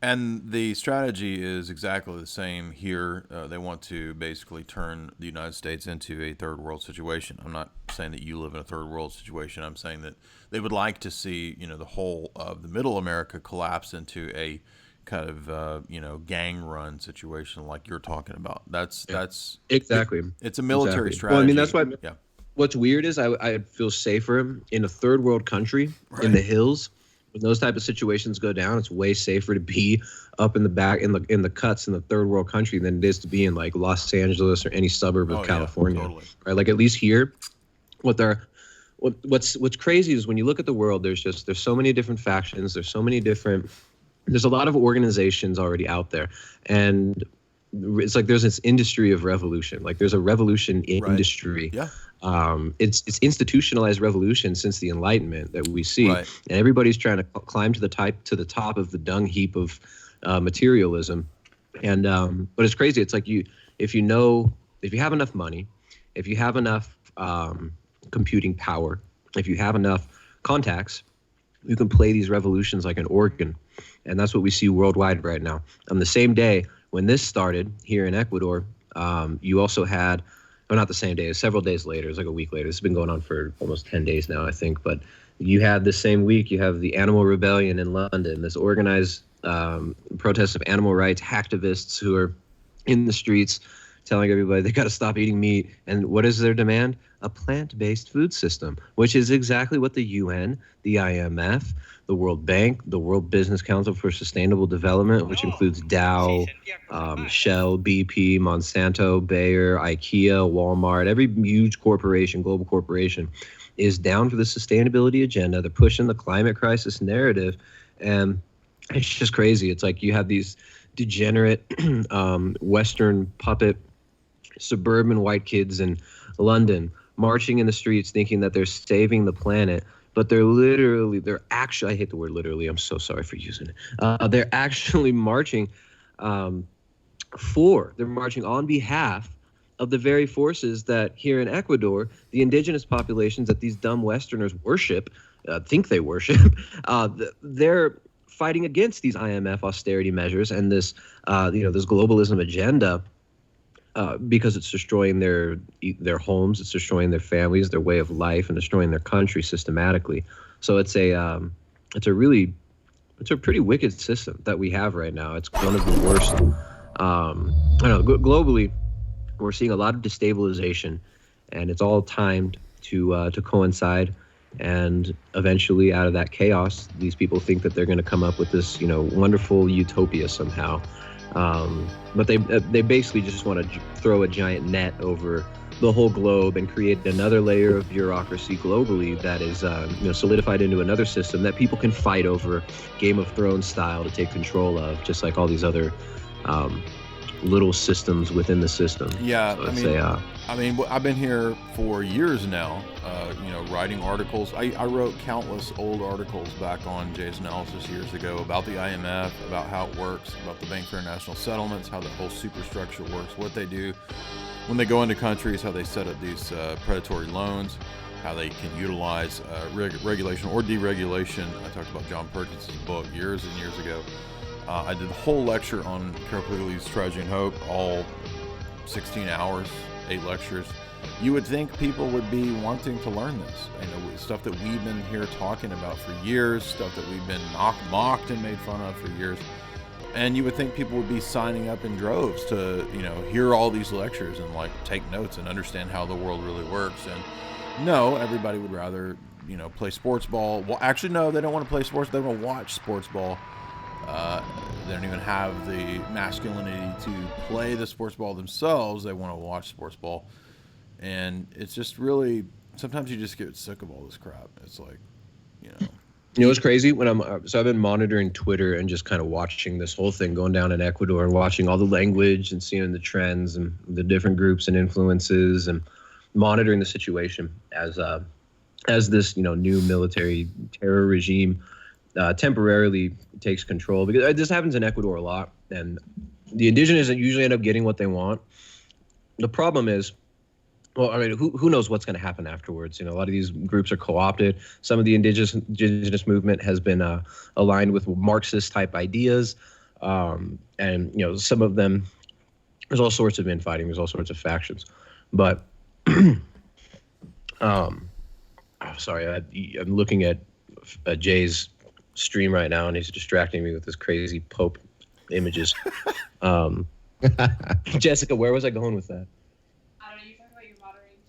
And the strategy is exactly the same here. They want to basically turn the United States into a third world situation. I'm not saying that you live in a third world situation. I'm saying that they would like to see, the whole of the middle America collapse into a kind of, gang run situation like you're talking about. That's exactly. It's a military strategy. Well, I mean, that's why. Yeah. What's weird is I feel safer in a third world country in the hills. When those type of situations go down, it's way safer to be up in the back in the cuts in the third world country than it is to be in like Los Angeles or any suburb of California. Totally. Right? Like at least here, what's crazy is when you look at the world, there's so many different factions, there's a lot of organizations already out there, and it's like there's this industry of revolution. Like there's a revolution industry. Yeah. It's institutionalized revolution since the Enlightenment that we see, and everybody's trying to climb to the top of the dung heap of materialism. And but it's crazy. It's like if you have enough money, if you have enough computing power, if you have enough contacts, you can play these revolutions like an organ, and that's what we see worldwide right now. On the same day when this started here in Ecuador, you also had. Well, not the same day. It was several days later. It was like a week later. It's been going on for almost 10 days now, I think. But you had the same week, you have the Animal Rebellion in London, this organized protest of animal rights activists who are in the streets telling everybody they got to stop eating meat. And what is their demand? A plant-based food system, which is exactly what the UN, the IMF, the World Bank, the World Business Council for Sustainable Development, which includes Dow, Shell, BP, Monsanto, Bayer, IKEA, Walmart, every huge corporation, global corporation, is down for the sustainability agenda. They're pushing the climate crisis narrative, and it's just crazy. It's like you have these degenerate Western puppet suburban white kids in London marching in the streets thinking that they're saving the planet, but they're actually, I hate the word literally, I'm so sorry for using it. They're actually marching they're marching on behalf of the very forces that here in Ecuador, the indigenous populations that these dumb Westerners think they worship, they're fighting against these IMF austerity measures and this globalism agenda. Because it's destroying their homes, it's destroying their families, their way of life, and destroying their country systematically. So it's a pretty wicked system that we have right now. It's one of the worst. Globally, we're seeing a lot of destabilization, and it's all timed to coincide. And eventually, out of that chaos, these people think that they're going to come up with this, wonderful utopia somehow. But they basically just want to throw a giant net over the whole globe and create another layer of bureaucracy globally that is solidified into another system that people can fight over, Game of Thrones style, to take control of, just like all these other little systems within the system. Yeah, so I've been here for years now, writing articles. I wrote countless old articles back on Jay's Analysis years ago about the IMF, about how it works, about the Bank for International Settlements, how the whole superstructure works, what they do when they go into countries, how they set up these predatory loans, how they can utilize regulation or deregulation. I talked about John Perkins' book years and years ago. I did a whole lecture on Carol Quigley's Strategy and Hope, all 16 hours, 8 lectures. You would think people would be wanting to learn this. Stuff that we've been here talking about for years, stuff that we've been mocked and made fun of for years. And you would think people would be signing up in droves to, hear all these lectures and take notes and understand how the world really works. And no, everybody would rather, play sports ball. Well, actually, no, they don't want to play sports. They want to watch sports ball. They don't even have the masculinity to play the sports ball themselves. They want to watch sports ball. And it's just really, sometimes you just get sick of all this crap. It's like, what's crazy? I've been monitoring Twitter and just kind of watching this whole thing going down in Ecuador and watching all the language and seeing the trends and the different groups and influences and monitoring the situation as as this new military terror regime temporarily takes control, because this happens in Ecuador a lot, and the indigenous usually end up getting what they want. The problem is, well, I mean, who knows what's going to happen afterwards? A lot of these groups are co-opted. Some of the indigenous movement has been aligned with Marxist type ideas, and some of them, there's all sorts of infighting. There's all sorts of factions, but sorry, I'm looking at Jay's stream right now, and he's distracting me with this crazy Pope images. Jessica, where was I going with that? I don't know. You talking about your moderating.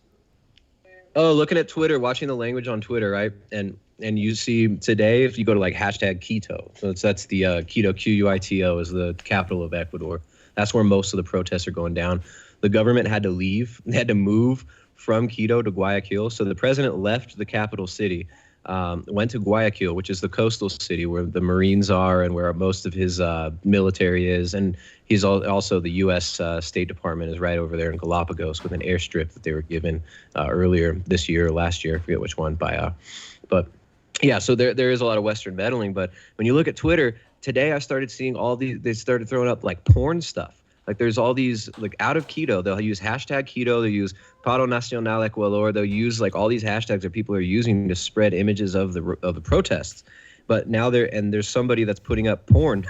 Oh, looking at Twitter, watching the language on Twitter, right? And you see today, if you go to like hashtag Quito, so that's the Quito, Quito is the capital of Ecuador. That's where most of the protests are going down. The government had to leave. They had to move from Quito to Guayaquil. So the president left the capital city, went to Guayaquil, which is the coastal city where the Marines are and where most of his military is. And he's also the U.S. State Department is right over there in Galapagos with an airstrip that they were given earlier this year or last year. I forget which one. But yeah, so there is a lot of Western meddling. But when you look at Twitter, today I started seeing they started throwing up like porn stuff. Like there's all these, like out of Quito, they'll use hashtag Quito, they'll use Paro Nacional Ecuador, they'll use like all these hashtags that people are using to spread images of the protests. But now there's somebody that's putting up porn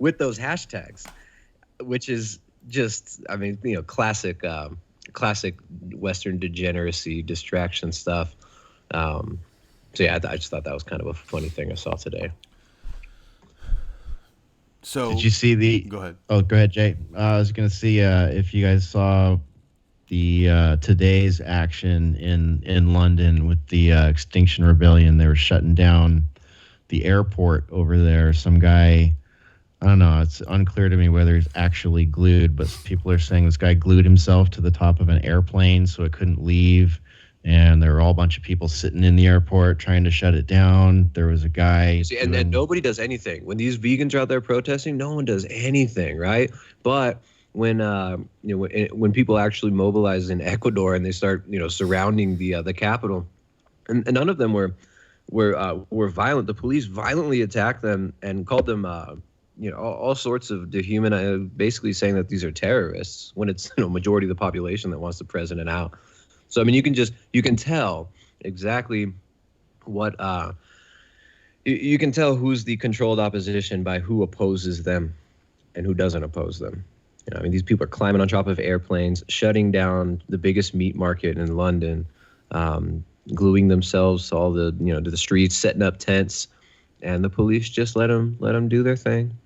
with those hashtags, which is just, I mean, classic Western degeneracy, distraction stuff. So yeah, I just thought that was kind of a funny thing I saw today. So did you see go ahead. Oh, go ahead, Jay. I was going to see if you guys saw the today's action in London with the Extinction Rebellion. They were shutting down the airport over there. Some guy, I don't know, it's unclear to me whether he's actually glued, but people are saying this guy glued himself to the top of an airplane so it couldn't leave. And there were all a bunch of people sitting in the airport trying to shut it down. There was a guy. See, and nobody does anything. When these vegans are out there protesting, no one does anything, right? But when when people actually mobilize in Ecuador and they start surrounding the capital, and none of them were violent. The police violently attacked them and called them all sorts of basically saying that these are terrorists when it's majority of the population that wants the president out. So, I mean, you can tell exactly what, you can tell who's the controlled opposition by who opposes them and who doesn't oppose them. I mean, these people are climbing on top of airplanes, shutting down the biggest meat market in London, gluing themselves to all to the streets, setting up tents, and the police just let them do their thing.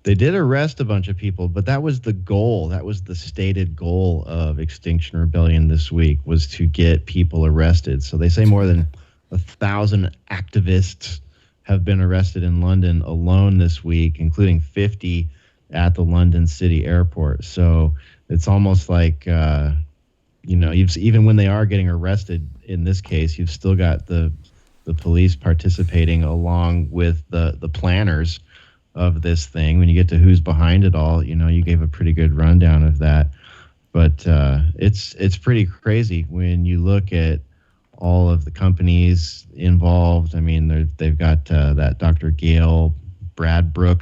They did arrest a bunch of people, but that was the goal. That was the stated goal of Extinction Rebellion this week, was to get people arrested. So they say more than 1,000 activists have been arrested in London alone this week, including 50 at the London City Airport. So it's almost like, even when they are getting arrested, in this case, you've still got the police participating along with the planners of this thing. When you get to who's behind it all, you gave a pretty good rundown of that. But it's pretty crazy when you look at all of the companies involved. I mean, they've got that Dr. Gail Bradbrook,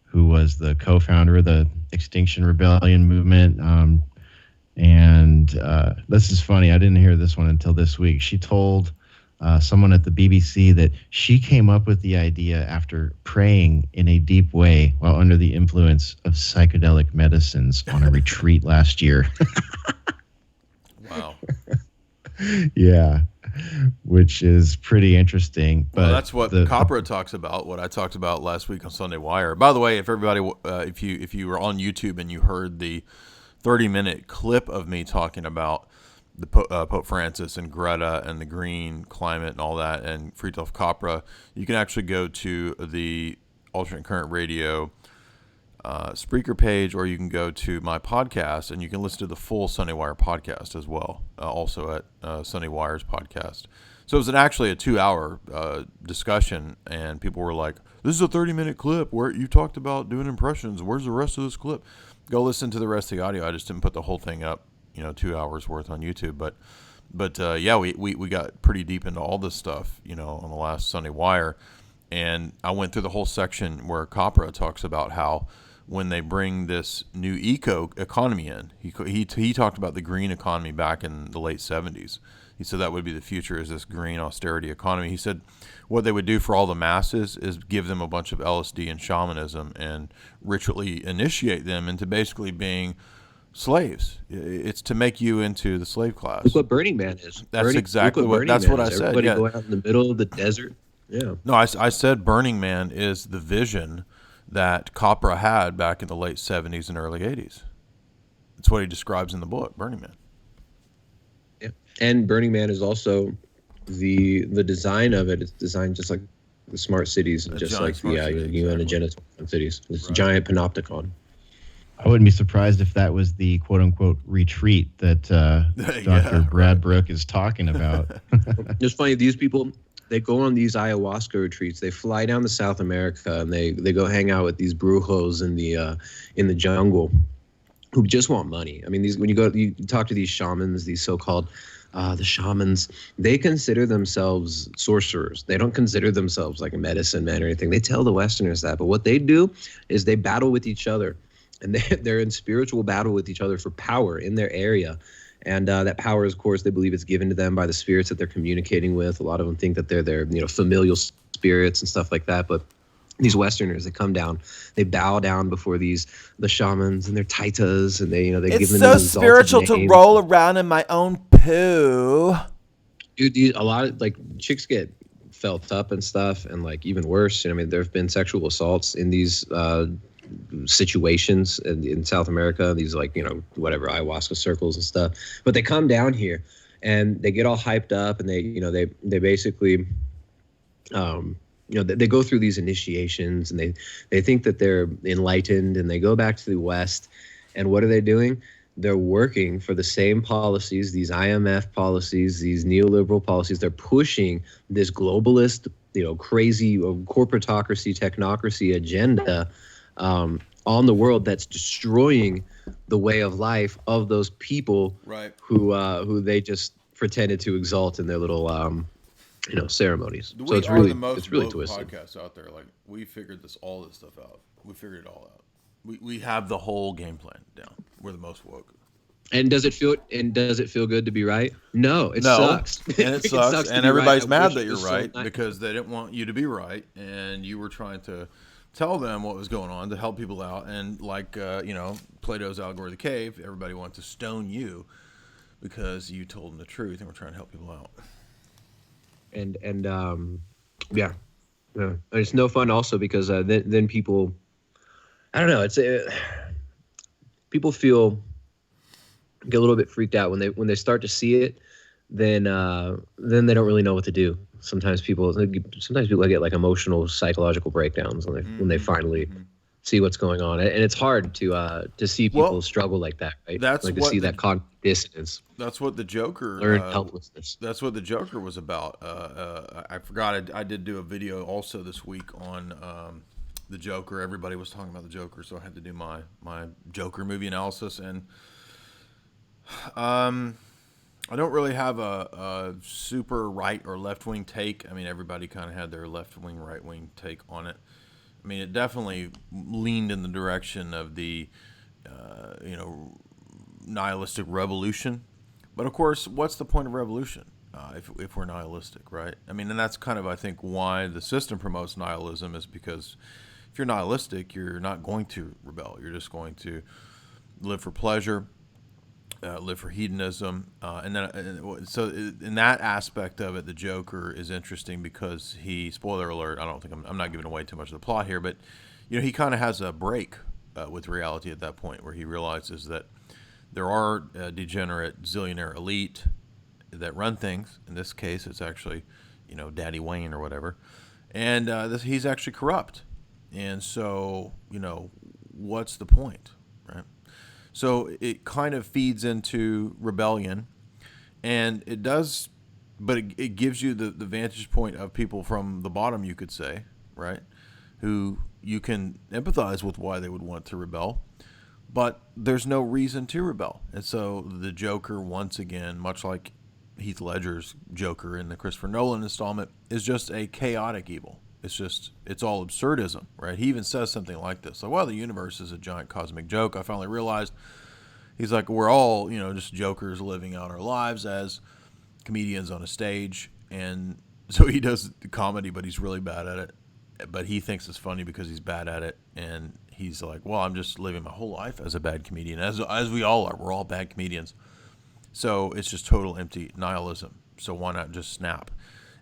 who was the co-founder of the Extinction Rebellion movement. And this is funny. I didn't hear this one until this week. She told someone at the BBC that she came up with the idea after praying in a deep way while under the influence of psychedelic medicines on a retreat last year. Wow. Yeah, which is pretty interesting. But that's what Copra talks about, what I talked about last week on Sunday Wire. By the way, if everybody, if you were on YouTube and you heard the 30-minute clip of me talking about the Pope Francis and Greta and the green climate and all that, and Friedhof Capra, you can actually go to the Alternate Current Radio Spreaker page, or you can go to my podcast and you can listen to the full Sunday Wire podcast as well, also at Sunday Wire's podcast. So it was actually a 2-hour discussion, and people were like, this is a 30-minute clip where you talked about doing impressions. Where's the rest of this clip? Go listen to the rest of the audio. I just didn't put the whole thing up, 2 hours worth on YouTube. But But yeah, we got pretty deep into all this stuff, on the last Sunday Wire, and I went through the whole section where Capra talks about how when they bring this new eco economy in, he talked about the green economy back in the late 70s. He said that would be the future, is this green austerity economy. He said what they would do for all the masses is give them a bunch of LSD and shamanism and ritually initiate them into basically being slaves. It's to make you into the slave class. Look what Burning Man is. That's exactly what I said. Everybody Yeah. going out in the middle of the desert. Yeah. No, I said Burning Man is the vision that Capra had back in the late 70s and early 80s. That's what he describes in the book, Burning Man. Yeah. And Burning Man is also the design of it. It's designed just like the smart cities, just like the UN agenda cities. It's a giant panopticon. I wouldn't be surprised if that was the quote-unquote retreat that Dr. Brad Brook is talking about. It's funny, these people, they go on these ayahuasca retreats. They fly down to South America and they go hang out with these brujos in the jungle who just want money. I mean, when you talk to these shamans, these so-called the shamans, they consider themselves sorcerers. They don't consider themselves like a medicine man or anything. They tell the Westerners that, but what they do is they battle with each other, and they're in spiritual battle with each other for power in their area. And that power, of course, they believe it's given to them by the spirits that they're communicating with. A lot of them think that they're their, familial spirits and stuff like that. But these Westerners, they come down, they bow down before the shamans and their taitas, and they give them these exalted names. It's so spiritual to roll around in my own poo. Dude, a lot of chicks get felt up and stuff, and even worse. I mean, there have been sexual assaults in these situations in South America, these whatever ayahuasca circles and stuff. But they come down here and they get all hyped up, and they basically they go through these initiations, and they think that they're enlightened, and they go back to the West, and what are they doing? They're working for the same policies, these IMF policies, these neoliberal policies. They're pushing this globalist, crazy corporatocracy, technocracy agenda on the world that's destroying the way of life of those people, right, who they just pretended to exalt in their little ceremonies. So it's really twisted. Podcasts out there, we figured all this stuff out. We figured it all out. We have the whole game plan down. We're the most woke. And does it feel good to be right? No, it sucks. And it sucks. And everybody's mad that you're right because they didn't want you to be right, and you were trying to tell them what was going on to help people out. And Plato's Allegory of the Cave, everybody wanted to stone you because you told them the truth, and we're trying to help people out. And it's no fun also because then people, I don't know, people get a little bit freaked out when they start to see it. Then they don't really know what to do. Sometimes people get emotional, psychological breakdowns when they finally see what's going on, and it's hard to see people struggle like that, right? That's to see that cognitive dissonance. That's what the Joker learned helplessness. That's what the Joker was about. I forgot. I did do a video also this week on the Joker. Everybody was talking about the Joker, so I had to do my Joker movie analysis, and I don't really have a super right or left wing take. I mean, everybody kind of had their left wing, right wing take on it. I mean, it definitely leaned in the direction of the, nihilistic revolution. But of course, what's the point of revolution if we're nihilistic, right? I mean, and that's kind of, I think, why the system promotes nihilism, is because if you're nihilistic, you're not going to rebel. You're just going to live for pleasure, live for hedonism, so in that aspect of it, the Joker is interesting because he, spoiler alert, I'm not giving away too much of the plot here, but he kind of has a break with reality at that point where he realizes that there are a degenerate zillionaire elite that run things. In this case, it's actually Daddy Wayne or whatever, and he's actually corrupt, and so what's the point, right? So it kind of feeds into rebellion, and it does, but it gives you the vantage point of people from the bottom, you could say, right, who you can empathize with why they would want to rebel, but there's no reason to rebel. And so the Joker, once again, much like Heath Ledger's Joker in the Christopher Nolan installment is just a chaotic evil. It's all absurdism, right? He even says something like this, like, well, the universe is a giant cosmic joke. I finally realized, he's like, we're all, just jokers living out our lives as comedians on a stage. And so he does comedy, but he's really bad at it. But he thinks it's funny because he's bad at it. And he's like, well, I'm just living my whole life as a bad comedian, as we all are. We're all bad comedians. So it's just total empty nihilism. So why not just snap?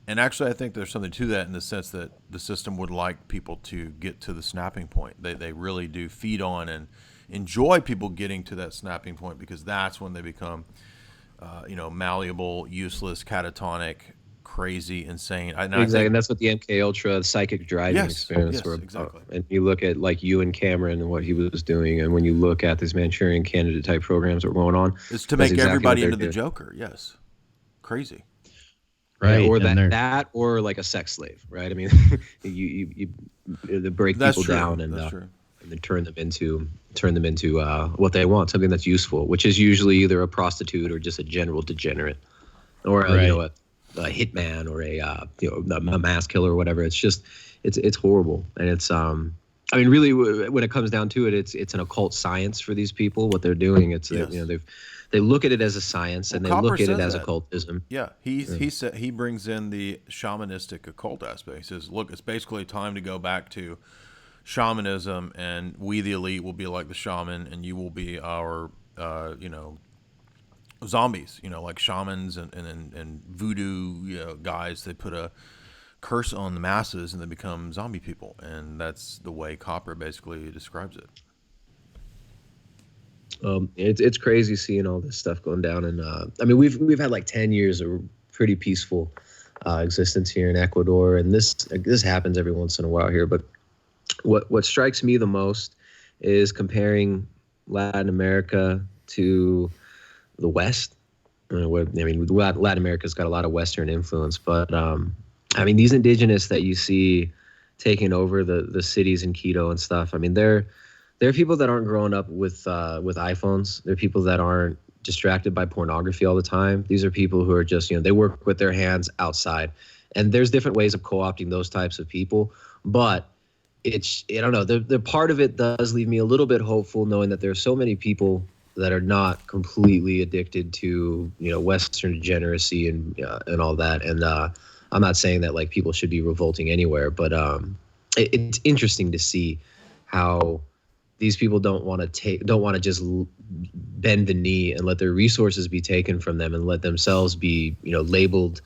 And actually, I think there's something to that in the sense that the system would like people to get to the snapping point. They really do feed on and enjoy people getting to that snapping point, because that's when they become, malleable, useless, catatonic, crazy, insane. Exactly, and that's what the MK Ultra psychic driving experiments were about. Exactly. And you look at like Ewan Cameron and what he was doing, and when you look at these Manchurian Candidate type programs that were going on, it's to make everybody into the Joker. Yes, crazy. Right, or that, or like a sex slave, right? I mean, you break people down and then turn them into what they want, something that's useful, which is usually either a prostitute or just a general degenerate, or a hitman, or a mass killer or whatever. It's just it's horrible, and it's really, when it comes down to it, it's an occult science for these people. What they're doing, it's they look at it as a science, and they look at it as occultism. Yeah, he brings in the shamanistic occult aspect. He says, look, it's basically time to go back to shamanism, and we, the elite, will be like the shaman, and you will be our, zombies, like shamans and voodoo guys. They put a curse on the masses, and they become zombie people, and that's the way Copper basically describes it. It's crazy seeing all this stuff going down, and we've had like 10 years of pretty peaceful existence here in Ecuador, and this happens every once in a while here. But what strikes me the most is comparing Latin America to the West. Latin America's got a lot of Western influence, but these indigenous that you see taking over the cities in Quito and stuff. There are people that aren't growing up with iPhones. There are people that aren't distracted by pornography all the time. These are people who are just, they work with their hands outside. And there's different ways of co-opting those types of people. But I don't know, the part of it does leave me a little bit hopeful, knowing that there are so many people that are not completely addicted to, Western degeneracy and all that. And I'm not saying that like people should be revolting anywhere, but it's interesting to see how these people don't want to just bend the knee and let their resources be taken from them and let themselves be, labeled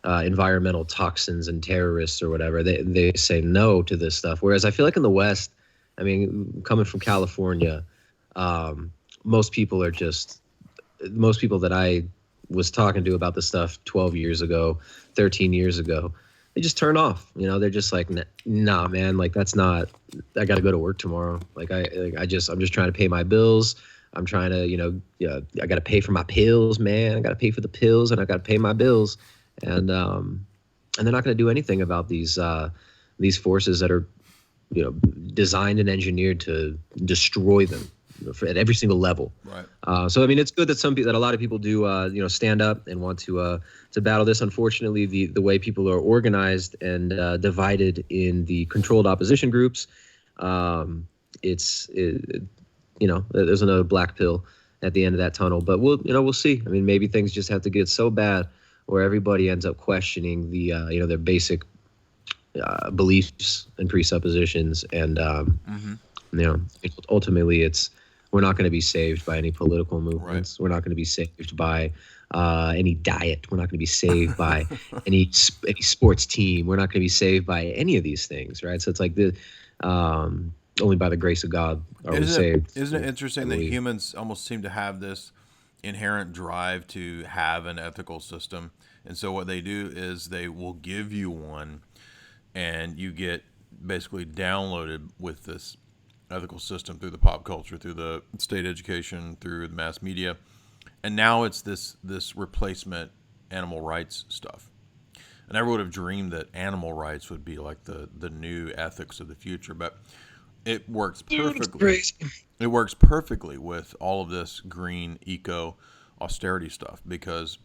environmental toxins and terrorists or whatever. They say no to this stuff. Whereas I feel like in the West, coming from California, most people that I was talking to about this stuff 12 years ago, 13 years ago, they just turn off. They're just like, nah, man, like that's not. I got to go to work tomorrow. I'm just trying to pay my bills. I'm trying to, I got to pay for my pills, man. I got to pay for the pills, and I got to pay my bills. And they're not going to do anything about these forces that are, designed and engineered to destroy them at every single level. Right. So it's good that that a lot of people do stand up and want to battle this. Unfortunately, the way people are organized and divided in the controlled opposition groups, there's another black pill at the end of that tunnel. But we'll see. Maybe things just have to get so bad where everybody ends up questioning their basic beliefs and presuppositions, and ultimately we're not going to be saved by any political movements. Right. We're not going to be saved by any diet. We're not going to be saved by any sports team. We're not going to be saved by any of these things, right? So it's like only by the grace of God are we saved. Isn't it interesting that humans almost seem to have this inherent drive to have an ethical system? And so what they do is they will give you one, and you get basically downloaded with this ethical system through the pop culture, through the state education, through the mass media. And now it's this replacement animal rights stuff. I never would have dreamed that animal rights would be like the new ethics of the future, but it works perfectly. It works perfectly with all of this green eco austerity stuff, because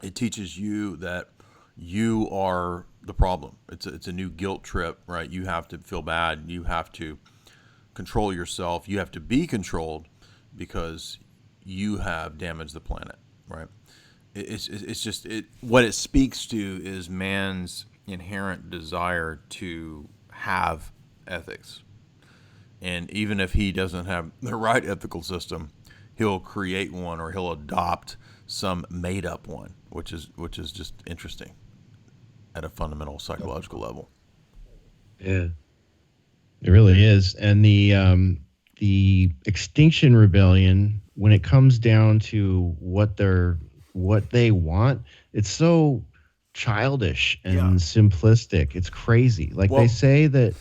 it teaches you that you are the problem. It's a new guilt trip, right? You have to feel bad. You have to control yourself. You have to be controlled because you have damaged the planet, right? It's just what it speaks to is man's inherent desire to have ethics, and even if he doesn't have the right ethical system, he'll create one or he'll adopt some made up one, which is just interesting at a fundamental psychological level. Yeah, it really is. And the Extinction Rebellion, when it comes down to what they want, it's so childish and simplistic. It's crazy. Like they say that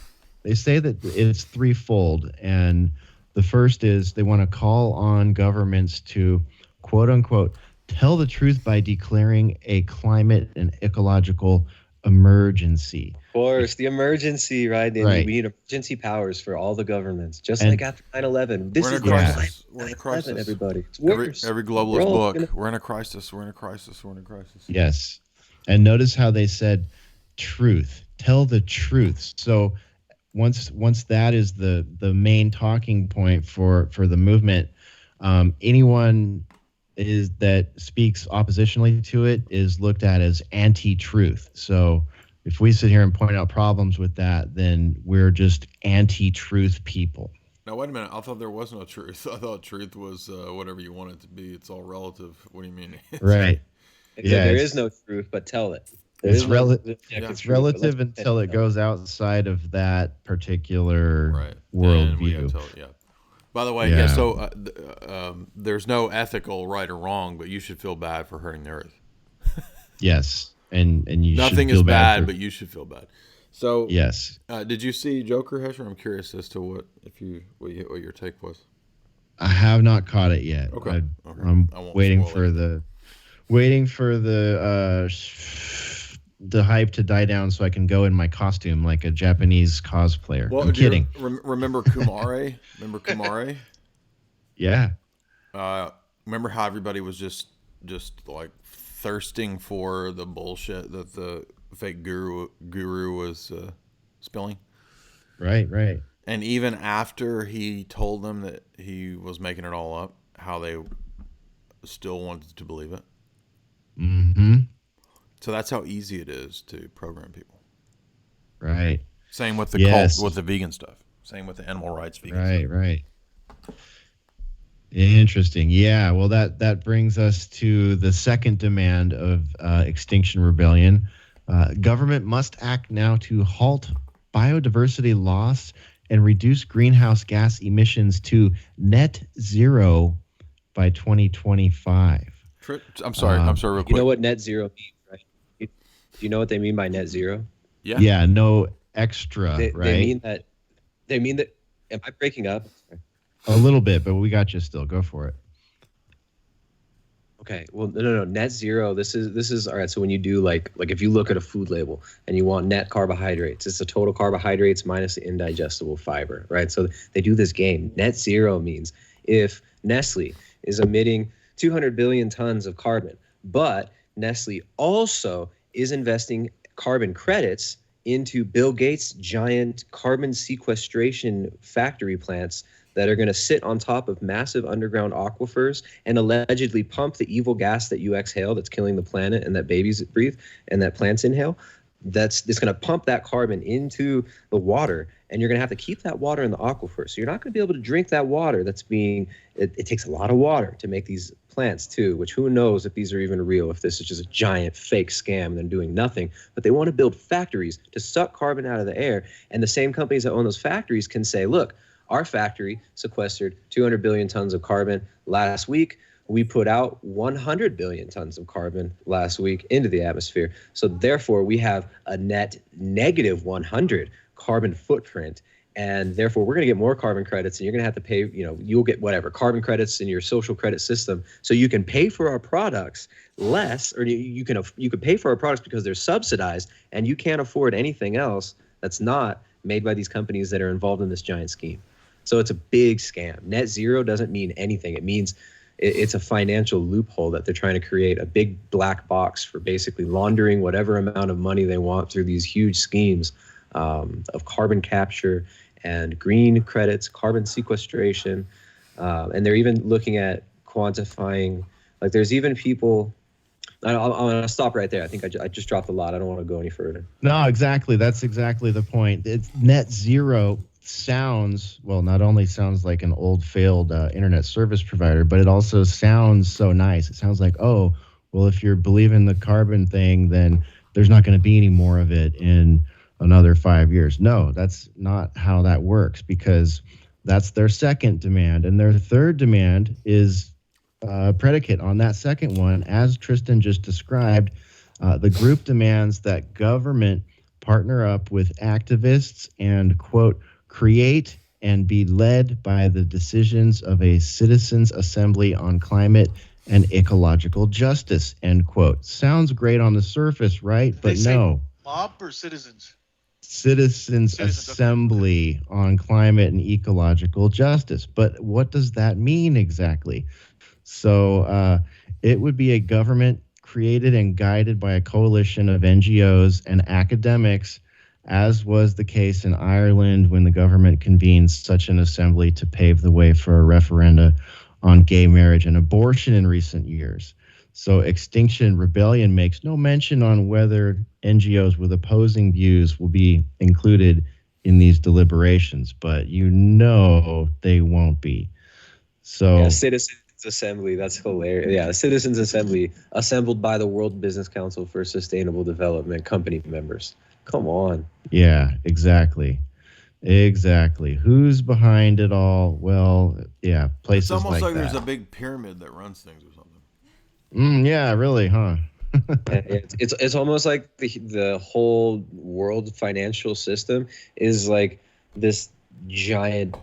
it's threefold, and the first is they want to call on governments to, quote unquote, tell the truth by declaring a climate and ecological emergency. of course, the emergency, right? Right. We need emergency powers for all the governments, just And- like after 9/11. This We're is in a the crisis. time. We're in a 9/11, crisis. everybody. It's worse. Every We're globalist all book. gonna- We're in a crisis. We're in a crisis. We're in a crisis. Yes. And notice how they said truth. Tell the truth. So once that is the main talking point for the movement, anyone that speaks oppositionally to it is looked at as anti-truth. So if we sit here and point out problems with that, then we're just anti-truth people. Now, wait a minute. I thought there was no truth. I thought truth was whatever you want it to be. It's all relative. What do you mean? Right. Yeah, there is no truth, but tell it. It's relative until it goes outside of that particular worldview. Yeah. By the way, so there's no ethical right or wrong, but you should feel bad for hurting the earth. Yes, and you nothing should feel is bad, for, but you should feel bad. So yes, did you see Joker, Hesher? I'm curious as to what your take was. I have not caught it yet. Okay. I'm waiting for the hype to die down so I can go in my costume like a Japanese cosplayer. Well, I'm kidding. Remember Kumare? Remember Kumare? Yeah. Remember how everybody was just like thirsting for the bullshit that the fake guru was spilling? Right. And even after he told them that he was making it all up, how they still wanted to believe it. Mm-hmm. So that's how easy it is to program people. Right. Same with the cult, with the vegan stuff. Same with the animal rights vegan stuff. Right. Interesting. Yeah. Well, that brings us to the second demand of Extinction Rebellion. Government must act now to halt biodiversity loss and reduce greenhouse gas emissions to net zero by 2025. I'm sorry, real quick. You know what net zero means, right? Do you know what they mean by net zero? Yeah. Yeah, no extra, right? They mean that. Am I breaking up? A little bit, but we got you still. Go for it. Okay. Well, no. Net zero. This is all right. So when you do like if you look at a food label and you want net carbohydrates, it's the total carbohydrates minus the indigestible fiber, right? So they do this game. Net zero means if Nestle is emitting 200 billion tons of carbon, but Nestle also is investing carbon credits into Bill Gates' giant carbon sequestration factory plants that are going to sit on top of massive underground aquifers and allegedly pump the evil gas that you exhale that's killing the planet and that babies breathe and that plants inhale. It's going to pump that carbon into the water, and you're going to have to keep that water in the aquifer. So you're not going to be able to drink that water it takes a lot of water to make these plants too, which who knows if these are even real, if this is just a giant fake scam and they're doing nothing. But they want to build factories to suck carbon out of the air. And the same companies that own those factories can say, look, our factory sequestered 200 billion tons of carbon last week. We put out 100 billion tons of carbon last week into the atmosphere. So therefore, we have a net negative 100 carbon footprint. And therefore, we're going to get more carbon credits, and you're going to have to pay, you'll get whatever, carbon credits in your social credit system. So you can pay for our products less, or you can pay for our products because they're subsidized, and you can't afford anything else that's not made by these companies that are involved in this giant scheme. So it's a big scam. Net zero doesn't mean anything. It means it's a financial loophole that they're trying to create, a big black box for basically laundering whatever amount of money they want through these huge schemes of carbon capture and green credits, carbon sequestration. And they're even looking at quantifying, like there's even people, I'm going to stop right there. I think I just dropped a lot. I don't want to go any further. No, exactly. That's exactly the point. It's net zero sounds, well, not only sounds like an old failed internet service provider, but it also sounds so nice. It sounds like, oh, well, if you're believing the carbon thing, then there's not going to be any more of it in another 5 years. No, that's not how that works, because that's their second demand. And their third demand is predicate on that second one. As Tristan just described, the group demands that government partner up with activists and, quote, create and be led by the decisions of a citizens' assembly on climate and ecological justice, end quote. Sounds great on the surface, right? But no. Mob or citizens? Citizens assembly on climate and ecological justice. But what does that mean exactly? So it would be a government created and guided by a coalition of NGOs and academics, as was the case in Ireland when the government convened such an assembly to pave the way for a referenda on gay marriage and abortion in recent years. So Extinction Rebellion makes no mention on whether NGOs with opposing views will be included in these deliberations, but you know they won't be. So yeah, Citizens Assembly, that's hilarious. Yeah, Citizens Assembly assembled by the World Business Council for Sustainable Development company members. Come on. Yeah, exactly. Exactly. Who's behind it all? Well, yeah, places It's almost like that. there's a big pyramid that runs things or something. Yeah, really, huh? It's almost like the whole world financial system is like this giant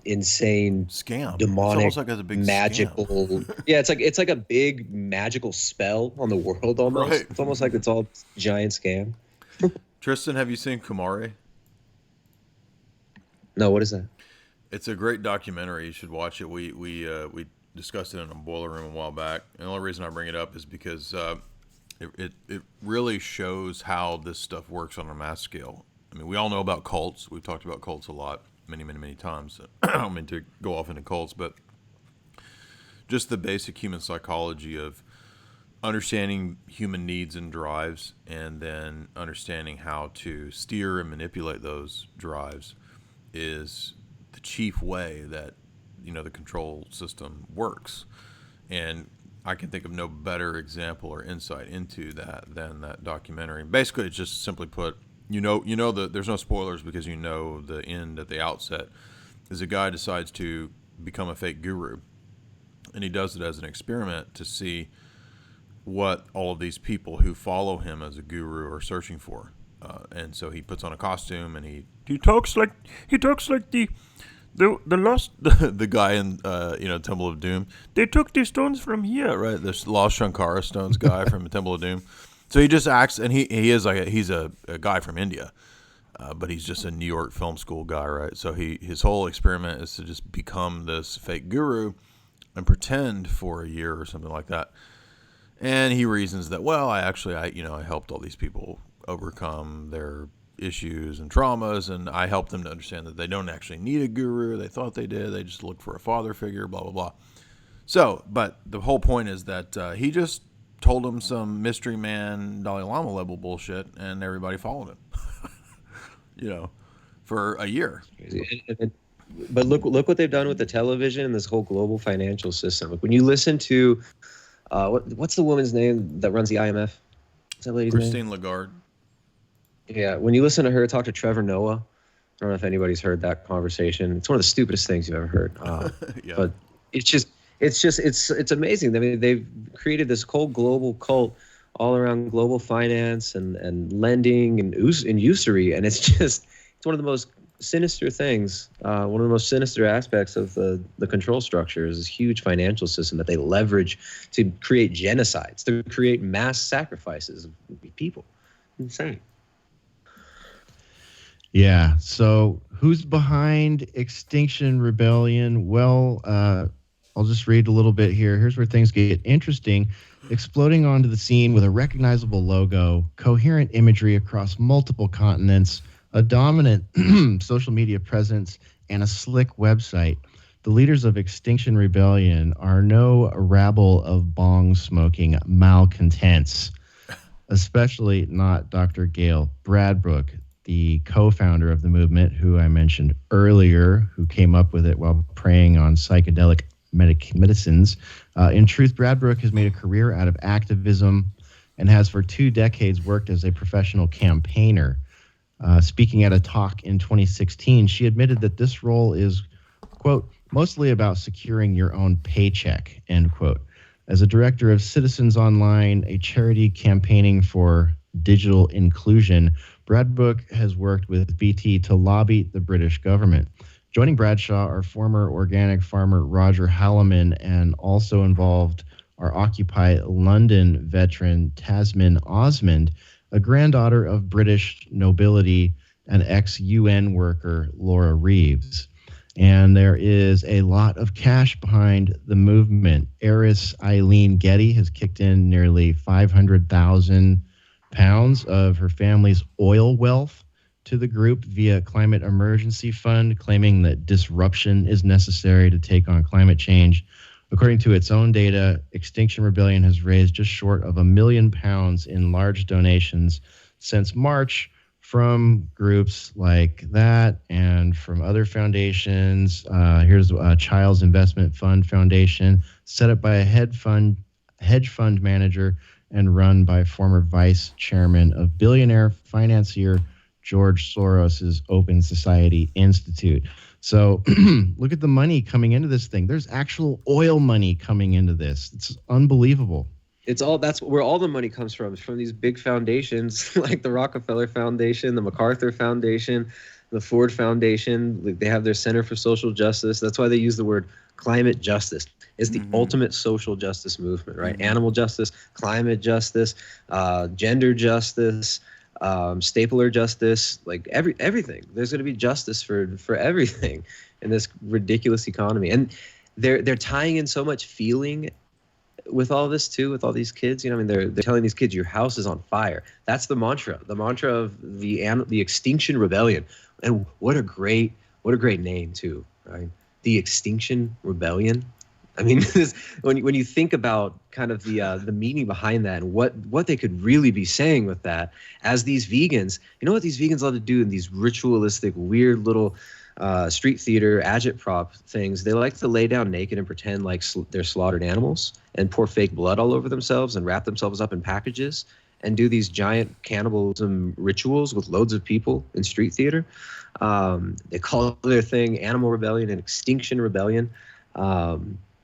insane scam, demonic, it's almost like it's a big magical yeah, it's like a big magical spell on the world almost. Right. It's almost like it's all giant scam. Tristan, have you seen Kumare? No, what is that? It's a great documentary. You should watch it. We discussed it in a boiler room a while back. And the only reason I bring it up is because it really shows how this stuff works on a mass scale. I mean, we all know about cults. We've talked about cults a lot, many times. I don't mean to go off into cults, but just the basic human psychology of understanding human needs and drives, and then understanding how to steer and manipulate those drives is the chief way that, you know, the control system works. And I can think of no better example or insight into that than that documentary. Basically, it's just simply put, you know that there's no spoilers because you know the end at the outset. Is a guy decides to become a fake guru, and he does it as an experiment to see what all of these people who follow him as a guru are searching for. And so he puts on a costume and he talks like the lost the guy in Temple of Doom. They took the stones from here, right? This lost Shankara stones guy from the Temple of Doom. So he just acts, and he's a guy from India, but he's just a New York film school guy, right? So his whole experiment is to just become this fake guru and pretend for a year or something like that. And he reasons that, well, I helped all these people overcome their issues and traumas, and I helped them to understand that they don't actually need a guru. They thought they did. They just looked for a father figure, blah, blah, blah. So, but the whole point is that he just told them some mystery man, Dalai Lama level bullshit, and everybody followed him, for a year. But look what they've done with the television and this whole global financial system. Like when you listen to, what's the woman's name that runs the IMF? What's that lady's name? Christine Lagarde. Yeah, when you listen to her talk to Trevor Noah, I don't know if anybody's heard that conversation. It's one of the stupidest things you've ever heard. Yeah. But it's amazing. I mean, they've created this whole global cult all around global finance and lending and usury, and it's one of the most sinister things. One of the most sinister aspects of the control structure is this huge financial system that they leverage to create genocides, to create mass sacrifices of people. Insane. Yeah. So who's behind Extinction Rebellion? Well, I'll just read a little bit here. Here's where things get interesting. Exploding onto the scene with a recognizable logo, coherent imagery across multiple continents, a dominant social media presence, and a slick website. The leaders of Extinction Rebellion are no rabble of bong-smoking malcontents, especially not Dr. Gail Bradbrook, the co-founder of the movement, who I mentioned earlier, who came up with it while preying on psychedelic medicines. In truth, Bradbrook has made a career out of activism and has for 2 decades worked as a professional campaigner. Speaking at a talk in 2016, she admitted that this role is, quote, mostly about securing your own paycheck, end quote. As a director of Citizens Online, a charity campaigning for digital inclusion, Bradbrook has worked with BT to lobby the British government. Joining Bradshaw are former organic farmer Roger Halliman, and also involved are Occupy London veteran Tasmin Osmond, a granddaughter of British nobility, and ex-UN worker Laura Reeves. And there is a lot of cash behind the movement. Heiress Eileen Getty has kicked in nearly 500,000 pounds of her family's oil wealth to the group via Climate Emergency Fund, claiming that disruption is necessary to take on climate change. According to its own data, Extinction Rebellion has raised just short of £1 million in large donations since March from groups like that and from other foundations. Here's a Child's Investment Fund Foundation, set up by a hedge fund manager and run by former vice chairman of billionaire financier George Soros's Open Society Institute. So look at the money coming into this thing. There's actual oil money coming into this. It's unbelievable. That's where all the money comes from these big foundations like the Rockefeller Foundation, the MacArthur Foundation, the Ford Foundation. They have their Center for Social Justice. That's why they use the word climate justice. It's the ultimate social justice movement, right? Animal justice, climate justice, gender justice, stapler justice, like everything. There's going to be justice for everything in this ridiculous economy. And they're tying in so much feeling with all this too, with all these kids. They're telling these kids your house is on fire. That's the mantra of the Extinction Rebellion. And what a great name too, right? The Extinction Rebellion. I mean, when you think about kind of the meaning behind that and what they could really be saying with that, as these vegans, you know what these vegans love to do in these ritualistic, weird little street theater agitprop things? They like to lay down naked and pretend like they're slaughtered animals and pour fake blood all over themselves and wrap themselves up in packages and do these giant cannibalism rituals with loads of people in street theater. They call their thing Animal Rebellion and Extinction Rebellion.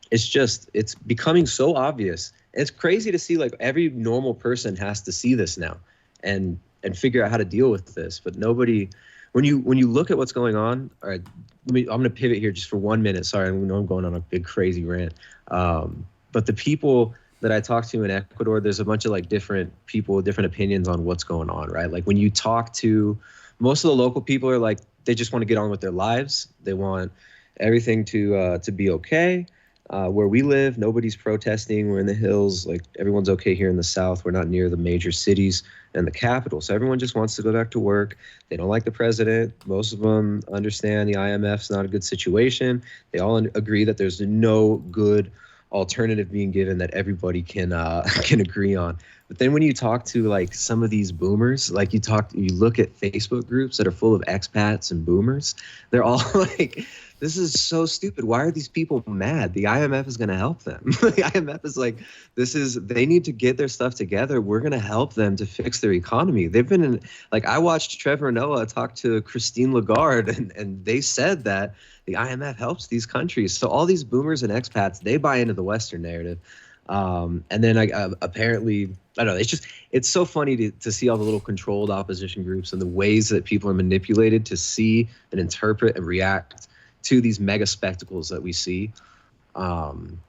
It's becoming so obvious. It's crazy to see, like, every normal person has to see this now and figure out how to deal with this. But nobody, when you look at what's going on, all right, I'm going to pivot here just for 1 minute. Sorry, I know I'm going on a big crazy rant. But the people that I talked to in Ecuador, there's a bunch of like different people with different opinions on what's going on, right? Like when you talk to most of the local people are like, they just want to get on with their lives. They want everything to be okay. Where we live, nobody's protesting. We're in the hills. Like everyone's okay here in the South. We're not near the major cities and the capital. So everyone just wants to go back to work. They don't like the president. Most of them understand the IMF's not a good situation. They all agree that there's no good alternative being given that everybody can agree on. But then when you talk to like some of these boomers, like you look at Facebook groups that are full of expats and boomers, they're all like, this is so stupid. Why are these people mad? The IMF is going to help them. The IMF is like, they need to get their stuff together. We're going to help them to fix their economy. They've been in, like, I watched Trevor Noah talk to Christine Lagarde, and they said that the IMF helps these countries. So all these boomers and expats, they buy into the Western narrative. And then apparently, I don't know, it's so funny to see all the little controlled opposition groups and the ways that people are manipulated to see and interpret and react to these mega spectacles that we see. And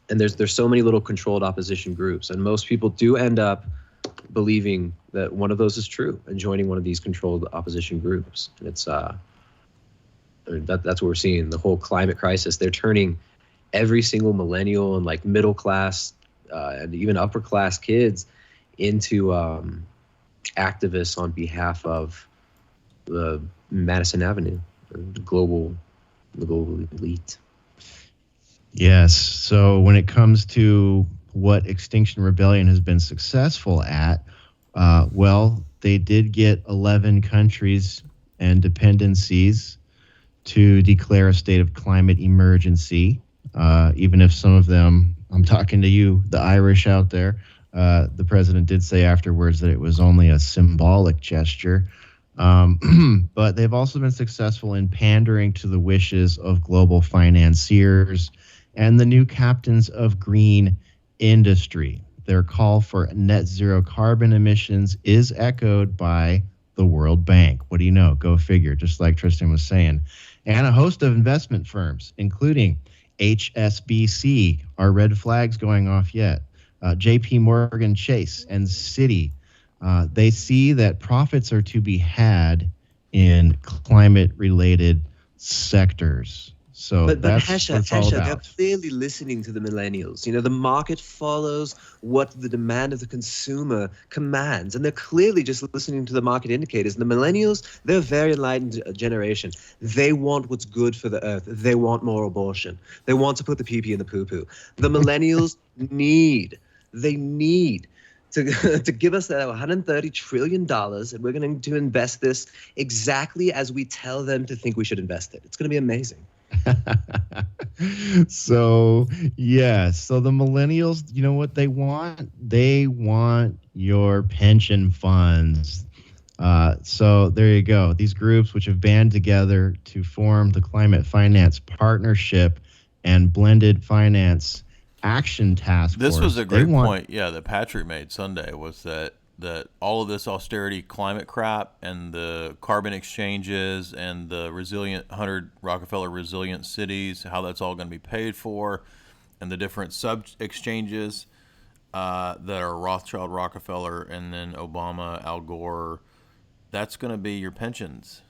there's so many little controlled opposition groups, and most people do end up believing that one of those is true and joining one of these controlled opposition groups. And it's that's what we're seeing, the whole climate crisis. They're turning every single millennial and like middle class and even upper class kids into activists on behalf of the Madison Avenue, the global elite. Yes. So when it comes to what Extinction Rebellion has been successful at, well, they did get 11 countries and dependencies to declare a state of climate emergency. Even if some of them, I'm talking to you, the Irish out there, the president did say afterwards that it was only a symbolic gesture. But they've also been successful in pandering to the wishes of global financiers and the new captains of green industry. Their call for net zero carbon emissions is echoed by the World Bank. What do you know? Go figure, just like Tristan was saying. And a host of investment firms, including HSBC. Are red flags going off yet? JP Morgan Chase and Citi. They see that profits are to be had in climate-related sectors. So but that's Hesha, what it's all they're about. clearly listening to the millennials. You know, the market follows what the demand of the consumer commands, and they're clearly just listening to the market indicators. And the millennials, they're a very enlightened generation. They want what's good for the earth. They want more abortion. They want to put the pee-pee in the poo-poo. The millennials need to give us that $130 trillion, and we're going to invest this exactly as we tell them to think we should invest it. It's going to be amazing. So, yeah. So the millennials, you know what they want? They want your pension funds. So there you go. These groups, which have band together to form the Climate Finance Partnership and Blended Finance Action Task Force. This was a great point, that Patrick made Sunday, was that all of this austerity climate crap and the carbon exchanges and the 100 Rockefeller resilient cities, how that's all going to be paid for, and the different sub-exchanges that are Rothschild, Rockefeller, and then Obama, Al Gore, that's going to be your pensions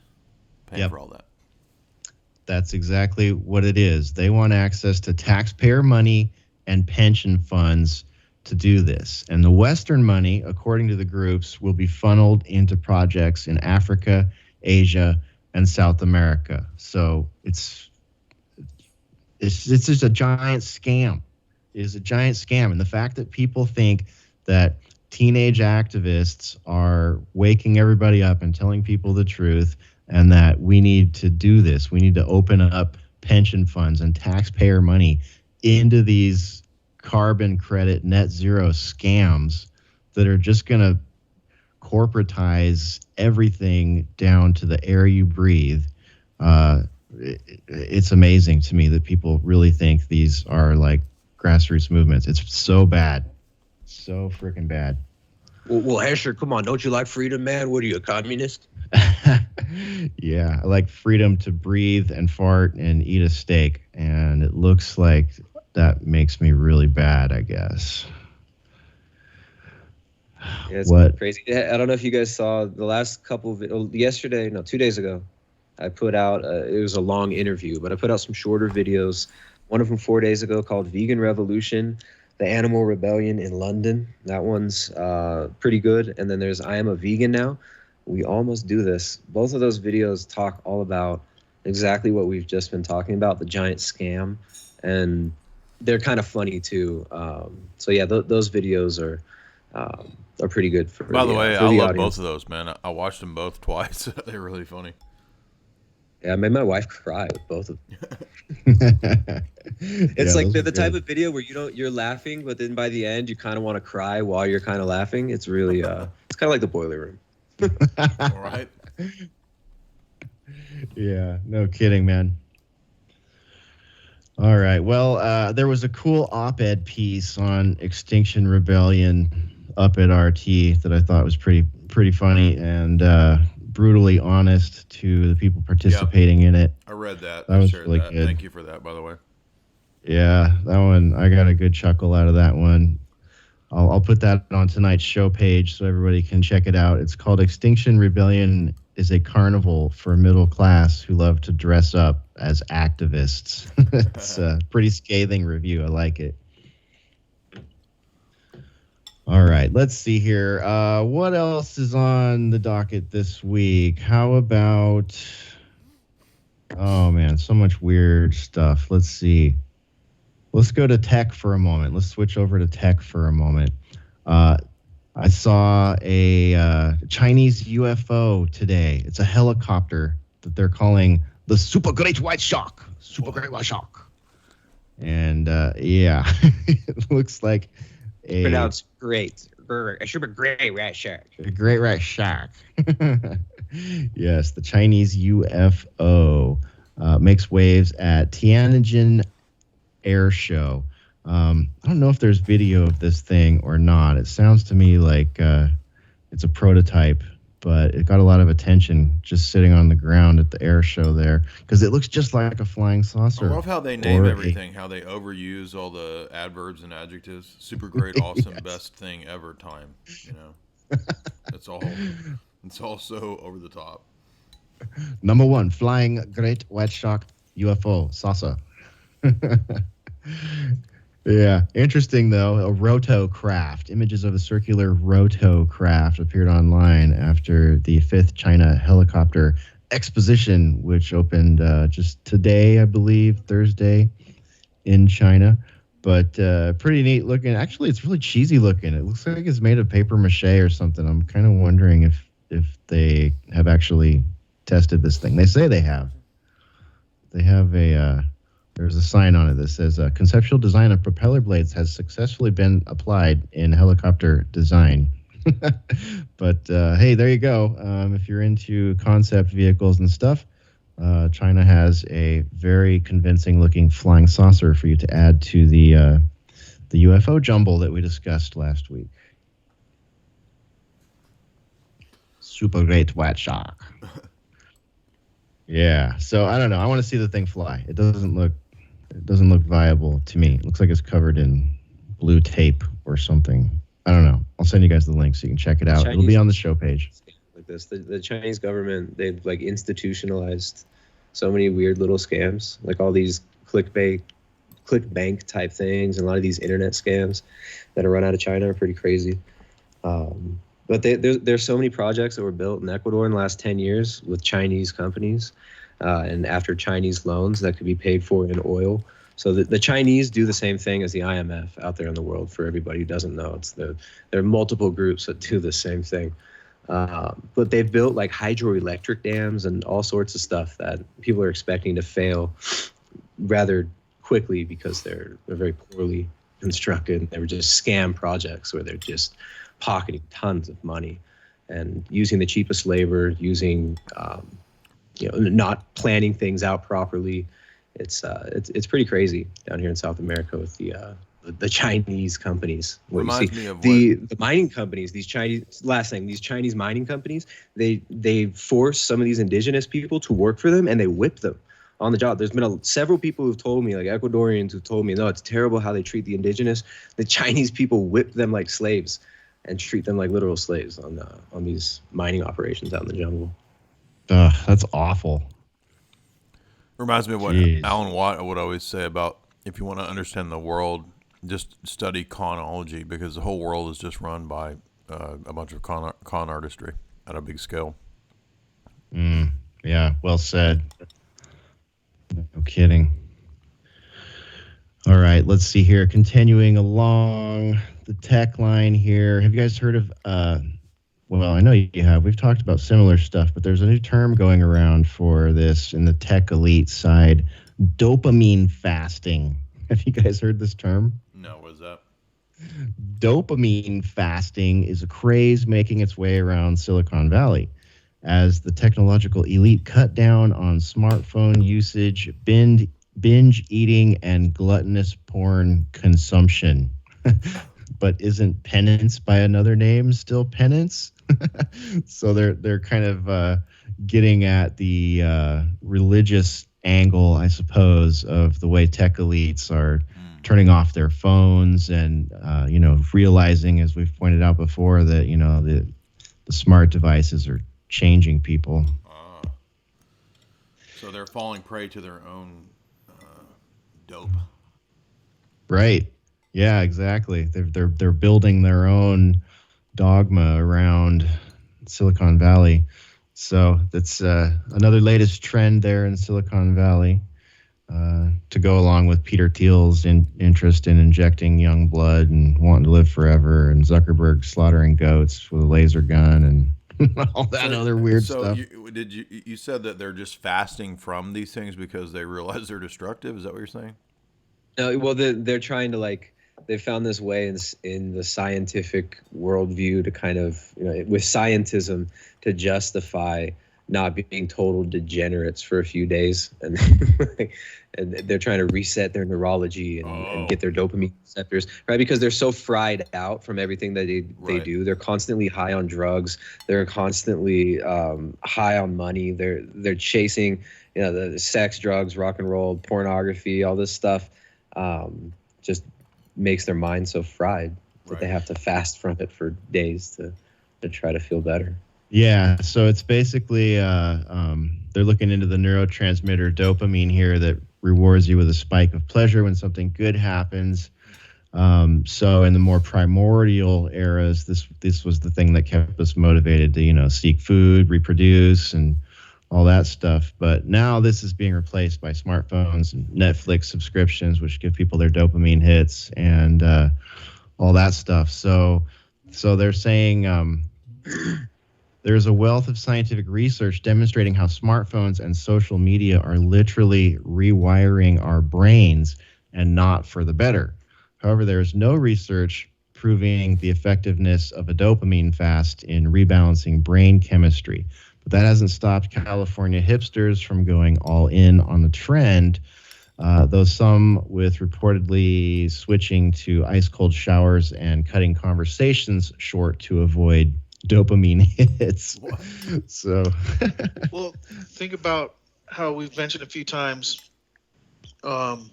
paying for all that. That's exactly what it is. They want access to taxpayer money and pension funds to do this. And the Western money, according to the groups, will be funneled into projects in Africa, Asia, and South America. So it's just a giant scam. It is a giant scam. And the fact that people think that teenage activists are waking everybody up and telling people the truth, and that we need to do this, we need to open up pension funds and taxpayer money into these carbon credit net zero scams that are just going to corporatize everything down to the air you breathe. It's amazing to me that people really think these are like grassroots movements. It's so bad. So freaking bad. Well, Hesher, come on. Don't you like freedom, man? What are you, a communist? Yeah, I like freedom to breathe and fart and eat a steak. And it looks like that makes me really bad, I guess. Yeah, it's crazy. I don't know if you guys saw the last couple of 2 days ago, I put out, it was a long interview, but I put out some shorter videos. One of them 4 days ago called Vegan Revolution, the Animal Rebellion in London. That one's pretty good. And then there's I Am a Vegan Now. We almost do this. Both of those videos talk all about exactly what we've just been talking about, the giant scam. And they're kind of funny too. So yeah, those videos are pretty good for. By the way, I love audience. both of those, man. I watched them both twice. They're really funny. Yeah, I made my wife cry with both of them. It's like the type of video where you're laughing, but then by the end you kind of want to cry while you're kind of laughing. It's really it's kind of like the Boiler Room. All right. Yeah, no kidding, man. All right. Well, there was a cool op-ed piece on Extinction Rebellion up at RT that I thought was pretty funny and brutally honest to the people participating in it. I read that. That I was shared really that. good. Thank you for that, by the way. Yeah, that one, I got a good chuckle out of that one. I'll put that on tonight's show page so everybody can check it out. It's called Extinction Rebellion is a carnival for middle class who love to dress up as activists. It's a pretty scathing review. I like it. All right, let's see here. What else is on the docket this week? How about... Oh, man, so much weird stuff. Let's see. Let's go to tech for a moment. Let's switch over to tech for a moment. I saw a Chinese UFO today. It's a helicopter that they're calling the Super Great White Shark. Super Great White Shark. And, yeah, it looks like a... Pronounced great. A super great rat shark. A great rat shark. Yes, the Chinese UFO makes waves at Tianjin Air Show. I don't know if there's video of this thing or not. It sounds to me like it's a prototype, but it got a lot of attention just sitting on the ground at the air show there because it looks just like a flying saucer. I love how they name everything, how they overuse all the adverbs and adjectives. Super great, awesome, yes. Best thing ever time. You know, it's all so over the top. Number 1, flying great white shark UFO saucer. Yeah, interesting though. A rotocraft. Images of a circular rotocraft appeared online after the 5th China Helicopter Exposition, which opened just today, I believe, Thursday, in China. But pretty neat looking. Actually, it's really cheesy looking. It looks like it's made of paper mache or something. I'm kind of wondering if they have actually tested this thing. They say they have. They have a... There's a sign on it that says conceptual design of propeller blades has successfully been applied in helicopter design. But hey, there you go. If you're into concept vehicles and stuff, China has a very convincing looking flying saucer for you to add to the UFO jumble that we discussed last week. Super great white shark. Yeah, so I don't know. I want to see the thing fly. It doesn't look viable to me. It looks like it's covered in blue tape or something. I don't know. I'll send you guys the link so you can check it out. It'll be on the show page. Like this, the Chinese government, they've like institutionalized so many weird little scams, like all these clickbank type things, and a lot of these internet scams that are run out of China are pretty crazy. But there's so many projects that were built in Ecuador in the last 10 years with Chinese companies, and after Chinese loans that could be paid for in oil. So the Chinese do the same thing as the IMF out there in the world. For everybody who doesn't know, there are multiple groups that do the same thing. But they've built like hydroelectric dams and all sorts of stuff that people are expecting to fail rather quickly because they're very poorly constructed. They were just scam projects where they're just pocketing tons of money and using the cheapest labor, using not planning things out properly. It's pretty crazy down here in South America with the Chinese companies. Reminds me of the mining companies. These Chinese mining companies, they force some of these indigenous people to work for them and they whip them on the job. There's been several people who've told me, like Ecuadorians who've told me, no, it's terrible how they treat the indigenous. The Chinese people whip them like slaves and treat them like literal slaves on these mining operations out in the jungle. That's awful. Reminds me of what Alan Watt would always say about, if you want to understand the world, just study conology, because the whole world is just run by a bunch of con artistry at a big scale. Yeah, well said. No kidding. All right, let's see here. Continuing along the tech line here. Have you guys heard of, well, I know you have. We've talked about similar stuff, but there's a new term going around for this in the tech elite side, dopamine fasting. Have you guys heard this term? No, what is that? Dopamine fasting is a craze making its way around Silicon Valley as the technological elite cut down on smartphone usage, binge eating, and gluttonous porn consumption. But isn't penance by another name still penance? So they're kind of getting at the religious angle, I suppose, of the way tech elites are turning off their phones and realizing, as we've pointed out before, that the smart devices are changing people. So they're falling prey to their own dope. Right. Yeah, exactly. They're building their own dogma around Silicon Valley. So that's another latest trend there in Silicon Valley, to go along with Peter Thiel's interest in injecting young blood and wanting to live forever, and Zuckerberg slaughtering goats with a laser gun and all that other weird stuff. You said that they're just fasting from these things because they realize they're destructive? Is that what you're saying? No, well, they're trying to they found this way in the scientific worldview to kind of, with scientism, to justify not being total degenerates for a few days, and and they're trying to reset their neurology and get their dopamine receptors, right? Because they're so fried out from everything that they do. They're constantly high on drugs. They're constantly high on money. They're chasing, the sex, drugs, rock and roll, pornography, all this stuff. Just makes their mind so fried that they have to fast from it for days to try to feel better. Yeah, so it's basically they're looking into the neurotransmitter dopamine here that rewards you with a spike of pleasure when something good happens. So in the more primordial eras, this was the thing that kept us motivated to seek food, reproduce, and all that stuff. But now this is being replaced by smartphones and Netflix subscriptions, which give people their dopamine hits and all that stuff. So they're saying there's a wealth of scientific research demonstrating how smartphones and social media are literally rewiring our brains, and not for the better. However, there is no research proving the effectiveness of a dopamine fast in rebalancing brain chemistry. But that hasn't stopped California hipsters from going all in on the trend, though some with reportedly switching to ice-cold showers and cutting conversations short to avoid dopamine hits. So, well, think about how we've mentioned a few times, and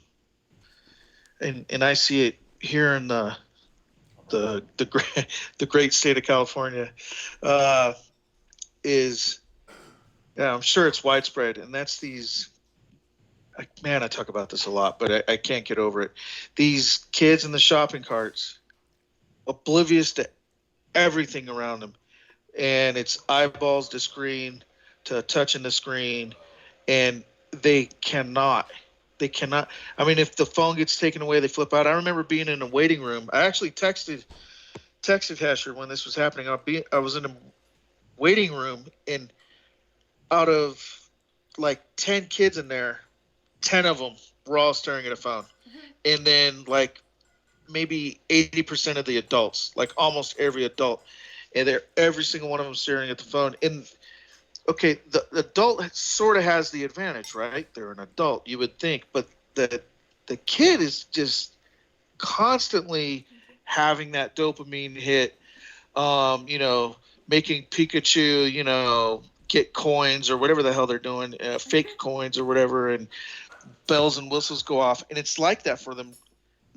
I see it here in the great state of California, I'm sure it's widespread, and that's these. Man, I talk about this a lot, but I can't get over it. These kids in the shopping carts, oblivious to everything around them, and it's eyeballs to screen, to touching the screen, and they cannot. I mean, if the phone gets taken away, they flip out. I remember being in a waiting room. I actually texted Hesher when this was happening. I was in a waiting room, and out of like 10 kids in there, 10 of them were all staring at a phone. And then like maybe 80% of the adults, like almost every adult, and every single one of them staring at the phone. And okay, the adult sort of has the advantage, right? They're an adult, you would think, but the kid is just constantly having that dopamine hit, making Pikachu, get coins or whatever the hell they're doing, fake coins or whatever, and bells and whistles go off, and it's like that for them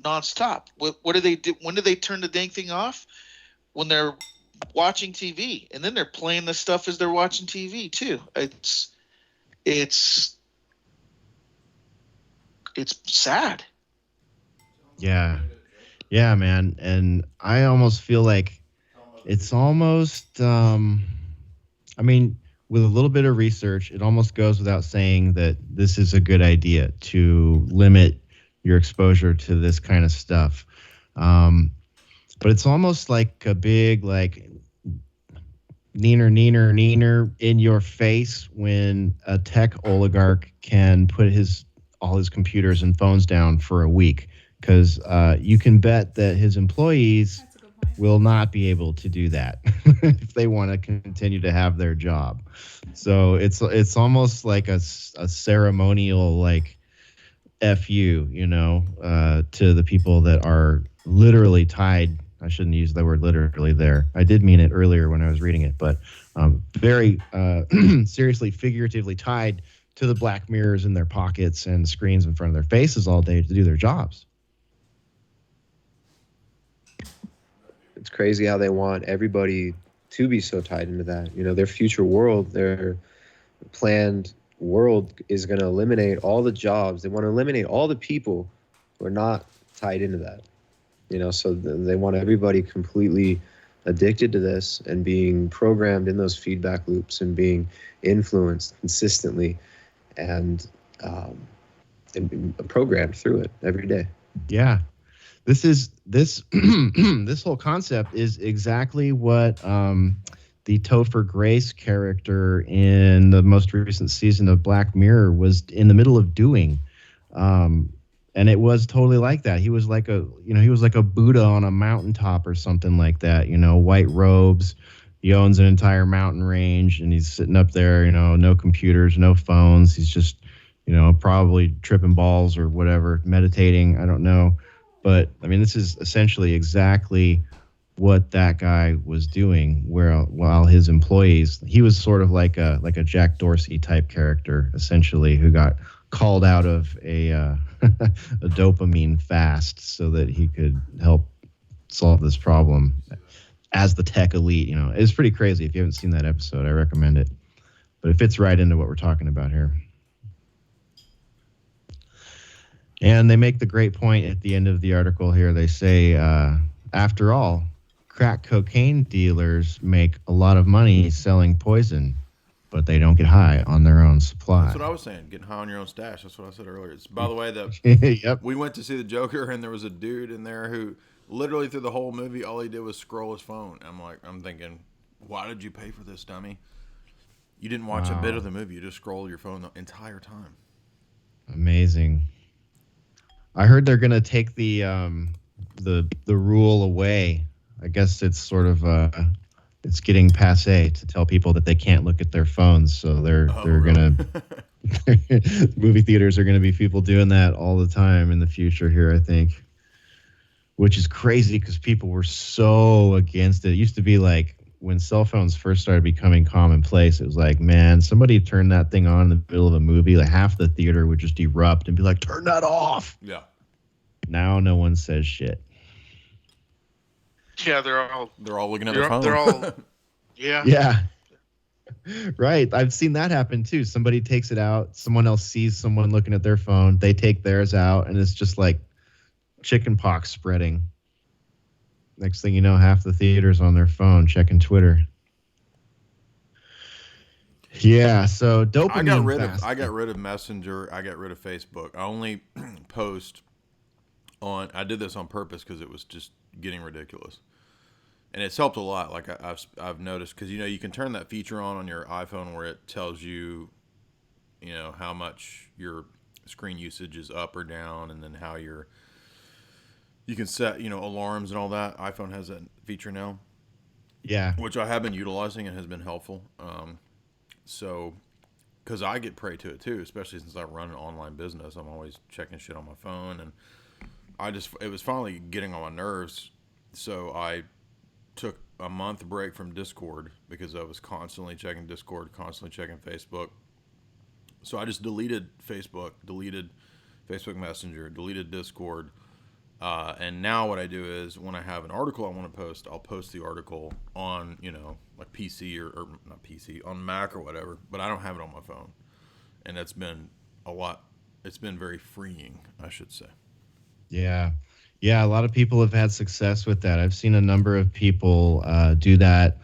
nonstop. What do they do? When do they turn the dang thing off? When they're watching TV, and then they're playing the stuff as they're watching TV too. It's sad. Yeah, man, and I almost feel like it's almost. I mean, with a little bit of research, it almost goes without saying that this is a good idea to limit your exposure to this kind of stuff. But it's almost like a big, neener in your face when a tech oligarch can put all his computers and phones down for a week, because you can bet that his employees will not be able to do that if they want to continue to have their job. So it's almost like a ceremonial FU, to the people that are literally tied. I shouldn't use the word literally there. I did mean it earlier when I was reading it, but very seriously, figuratively tied to the black mirrors in their pockets and screens in front of their faces all day to do their jobs. It's crazy how they want everybody to be so tied into that. Their future world, their planned world is going to eliminate all the jobs. They want to eliminate all the people who are not tied into that. So they want everybody completely addicted to this and being programmed in those feedback loops and being influenced consistently and programmed through it every day. Yeah. This this whole concept is exactly what the Topher Grace character in the most recent season of Black Mirror was in the middle of doing. And it was totally like that. He was like a Buddha on a mountaintop or something like that, white robes. He owns an entire mountain range and he's sitting up there, no computers, no phones. He's just, probably tripping balls or whatever, meditating. I don't know. But I mean, this is essentially exactly what that guy was doing while his employees, he was sort of like a Jack Dorsey type character, essentially, who got called out of a dopamine fast so that he could help solve this problem as the tech elite. It's pretty crazy. If you haven't seen that episode, I recommend it. But it fits right into what we're talking about here. And they make the great point at the end of the article here. They say, after all, crack cocaine dealers make a lot of money selling poison, but they don't get high on their own supply. That's what I was saying, getting high on your own stash. That's what I said earlier. It's, by the way, yep. We went to see the Joker, and there was a dude in there who literally through the whole movie, all he did was scroll his phone. I'm thinking, why did you pay for this, dummy? You didn't watch a bit of the movie. You just scrolled your phone the entire time. Amazing. I heard they're gonna take the rule away. I guess it's sort of it's getting passé to tell people that they can't look at their phones. So they're gonna movie theaters are gonna be people doing that all the time in the future here, I think. Which is crazy because people were so against it. It used to be like when cell phones first started becoming commonplace, it was like, man, somebody turned that thing on in the middle of a movie, like half the theater would just erupt and be like, turn that off. Yeah. Now no one says shit. Yeah, they're all looking at their phone. They're all, yeah. Yeah. Right. I've seen that happen too. Somebody takes it out. Someone else sees someone looking at their phone. They take theirs out, and it's just like chicken pox spreading. Next thing you know, half the theater's on their phone checking Twitter. Yeah, so dopamine. I got rid of Messenger. I got rid of Facebook. I only post on. I did this on purpose because it was just getting ridiculous, and it's helped a lot. Like I've noticed, because you can turn that feature on your iPhone where it tells you, how much your screen usage is up or down, and then how you can set alarms and all that. iPhone has that feature now. Yeah, which I have been utilizing and has been helpful. So, because I get prey to it too, especially since I run an online business, I'm always checking shit on my phone, and it was finally getting on my nerves. So I took a month break from Discord because I was constantly checking Discord, constantly checking Facebook. So I just deleted Facebook, deleted Facebook Messenger, deleted Discord. And now what I do is when I have an article I want to post, I'll post the article on, like PC or not PC, on Mac or whatever, but I don't have it on my phone. And that's been it's been very freeing, I should say. Yeah. Yeah, a lot of people have had success with that. I've seen a number of people do that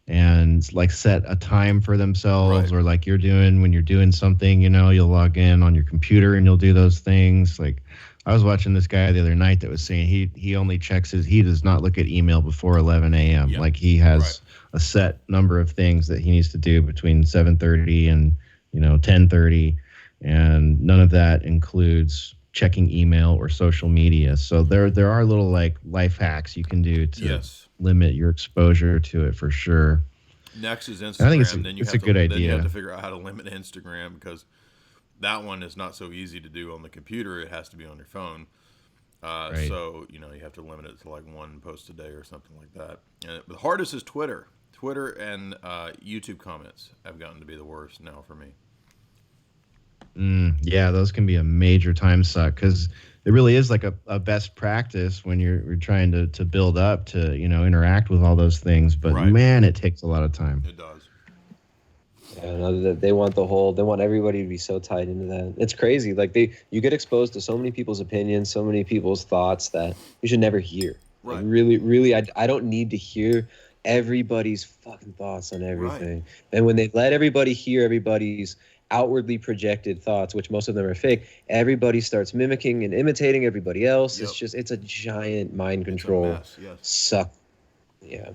and like set a time for themselves, right. Or like you're doing when you're doing something, you'll log in on your computer and you'll do those things. Like I was watching this guy the other night that was saying he only checks he does not look at email before 11 a.m. Yeah. Like he has a set number of things that he needs to do between 7:30 and 10:30, and none of that includes checking email or social media. So there are little like life hacks you can do to limit your exposure to it for sure. Next is Instagram. I think it's a good idea. Then you have to figure out how to limit Instagram, because that one is not so easy to do on the computer. It has to be on your phone. Right. So, you have to limit it to like one post a day or something like that. And the hardest is Twitter. Twitter and YouTube comments have gotten to be the worst now for me. Yeah, those can be a major time suck because it really is like a best practice when you're trying to build up to, interact with all those things. But man, it takes a lot of time. It does. Yeah, no, they want they want everybody to be so tied into that. It's crazy. Like you get exposed to so many people's opinions, so many people's thoughts that you should never hear. Right. Like really, I don't need to hear everybody's fucking thoughts on everything. Right. And when they let everybody hear everybody's outwardly projected thoughts, which most of them are fake, everybody starts mimicking and imitating everybody else. Yep. It's a giant mind control suck. Yeah.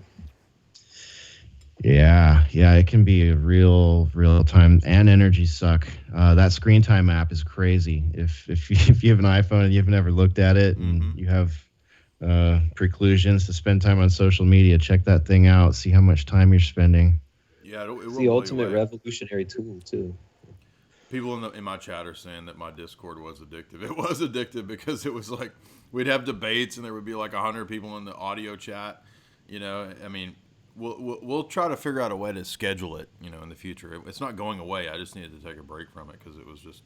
Yeah, it can be a real time and energy suck. That screen time app is crazy. If you have an iPhone and you've never looked at it and you have preclusions to spend time on social media, check that thing out. See how much time you're spending. Yeah, it's the ultimate revolutionary tool too. People in my chat are saying that my Discord was addictive. It was addictive because it was like we'd have debates and there would be like 100 people in the audio chat. I mean, we'll try to figure out a way to schedule it. In the future, it's not going away. I just needed to take a break from it because it was just.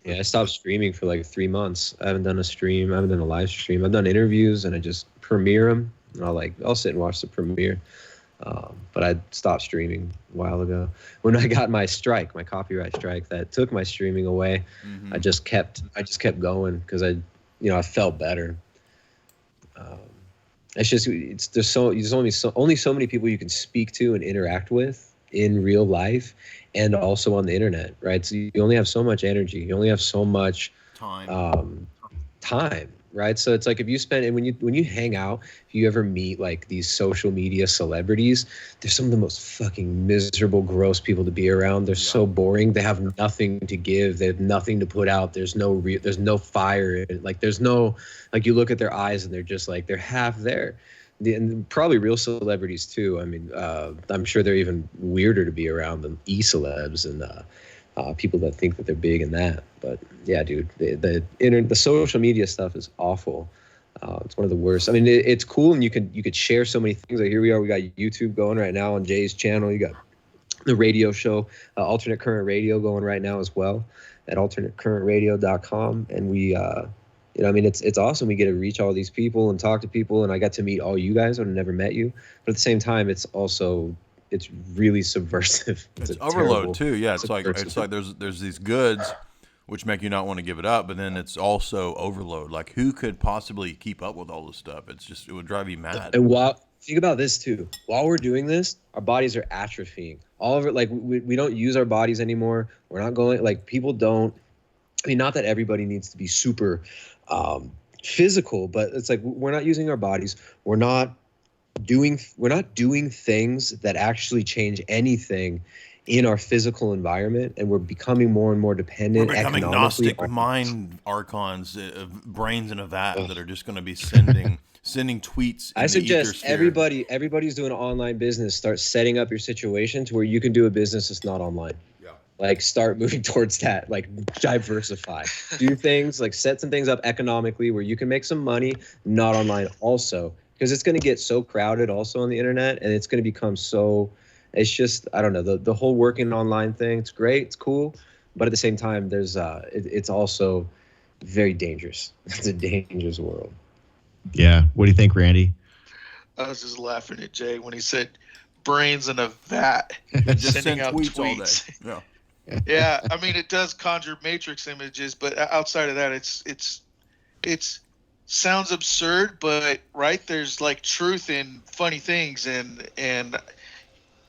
Yeah, I stopped streaming for like 3 months. I haven't done a stream. I haven't done a live stream. I've done interviews and I just premiere them. And I'll sit and watch the premiere. But I stopped streaming a while ago. When I got my copyright strike that took my streaming away, I just kept going because I felt better. There's only so many people you can speak to and interact with in real life and also on the internet, right? So you only have so much energy. You only have so much time, right? So it's like if you spend, and when you hang out, if you ever meet like these social media celebrities, they're some of the most fucking miserable, gross people to be around. They're so boring. They have nothing to give. They have nothing to put out. There's no fire. Like there's no, like you look at their eyes and they're just like, they're half there. And probably real celebrities too. I mean, I'm sure they're even weirder to be around than e-celebs and people that think that they're big in that. But yeah, dude, the social media stuff is awful. It's one of the worst. I mean, it's cool and you could share so many things. Like here we are, we got YouTube going right now on Jay's channel. You got the radio show, Alternate Current Radio going right now as well at alternatecurrentradio.com. And we, I mean, it's awesome. We get to reach all these people and talk to people, and I got to meet all you guys. I've never met you, but at the same time, it's really subversive. It's overload too. Yeah, it's like there's these goods which make you not want to give it up, but then it's also overload. Like who could possibly keep up with all this stuff? It would drive you mad. And think about this too. While we're doing this, our bodies are atrophying. All of it, like we don't use our bodies anymore. We're not going, like people don't. I mean, not that everybody needs to be super physical, but it's like we're not using our bodies. We're not doing things that actually change anything in our physical environment, and we're becoming more and more dependent. We're becoming Gnostic mind archons, brains in a vat that are just going to be sending tweets. I suggest everybody's doing an online business. Start setting up your situation to where you can do a business that's not online. Like start moving towards that, like diversify, do things like set some things up economically where you can make some money, not online also, because it's going to get so crowded also on the internet, and it's going to become so, it's just, I don't know, the whole working online thing, it's great, it's cool, but at the same time, there's, it's also very dangerous. It's a dangerous world. Yeah. What do you think, Randy? I was just laughing at Jay when he said brains in a vat, just sending out tweets all day. Yeah. Yeah, I mean, it does conjure matrix images, but outside of that, it's sounds absurd, but right, there's like truth in funny things, and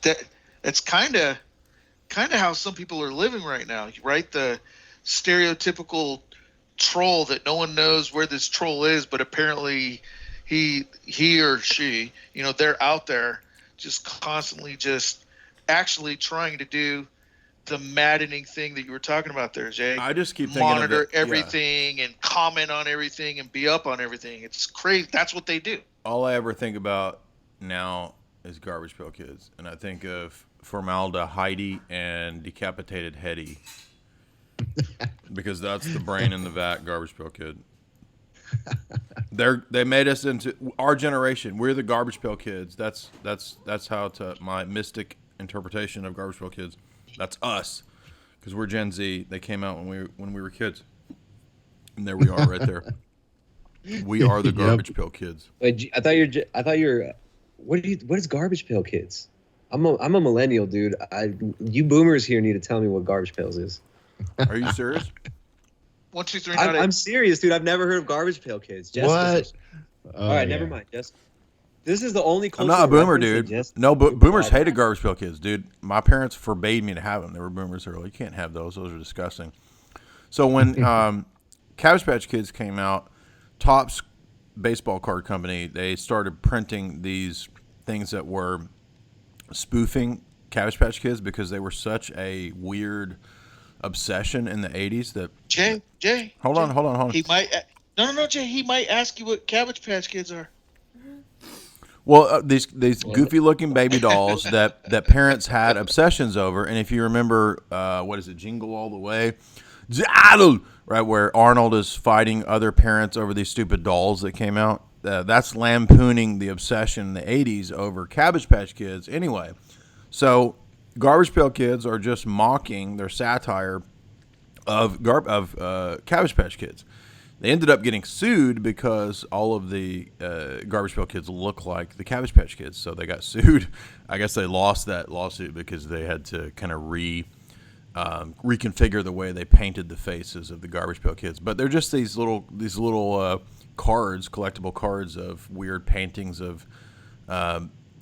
that's kind of how some people are living right now, right? The stereotypical troll that no one knows where this troll is, but apparently he or she, they're out there just constantly just actually trying to do the maddening thing that you were talking about there, Jay. I just keep thinking monitor everything and comment on everything and be up on everything. It's crazy. That's what they do. All I ever think about now is Garbage Pail Kids, and I think of Formaldehyde and Decapitated Hetty, because that's the brain in the vat Garbage Pail Kid. They made us into our generation. We're the Garbage Pail Kids. That's how, to my mystic interpretation of Garbage Pail Kids, that's us, because we're Gen Z. They came out when we were kids. And there we are, right there. We are the Garbage Pail Kids. Wait, I thought you're. What is Garbage Pail Kids? I'm a millennial, dude. You boomers here need to tell me what Garbage Pails is. Are you serious? 1, 2, 3. I'm serious, dude. I've never heard of Garbage Pail Kids. What? All right, never mind. Jess. This is the only. I'm not a boomer, reference dude. No, boomers hated Garbage Pail Kids, dude. My parents forbade me to have them. They were boomers early. You can't have those. Those are disgusting. So when Cabbage Patch Kids came out, Topps baseball card company, they started printing these things that were spoofing Cabbage Patch Kids because they were such a weird obsession in the 80s that Jay. Hold on. He might no, Jay. He might ask you what Cabbage Patch Kids are. Well, these goofy looking baby dolls that parents had obsessions over, and if you remember, what is it, Jingle All the Way, right, where Arnold is fighting other parents over these stupid dolls that came out. That's lampooning the obsession in the 80s over Cabbage Patch Kids. Anyway, so Garbage Pail Kids are just mocking their satire of Cabbage Patch Kids. They ended up getting sued because all of the Garbage Pail Kids look like the Cabbage Patch Kids. So they got sued. I guess they lost that lawsuit because they had to kind of reconfigure the way they painted the faces of the Garbage Pail Kids. But they're just these little cards, collectible cards of weird paintings of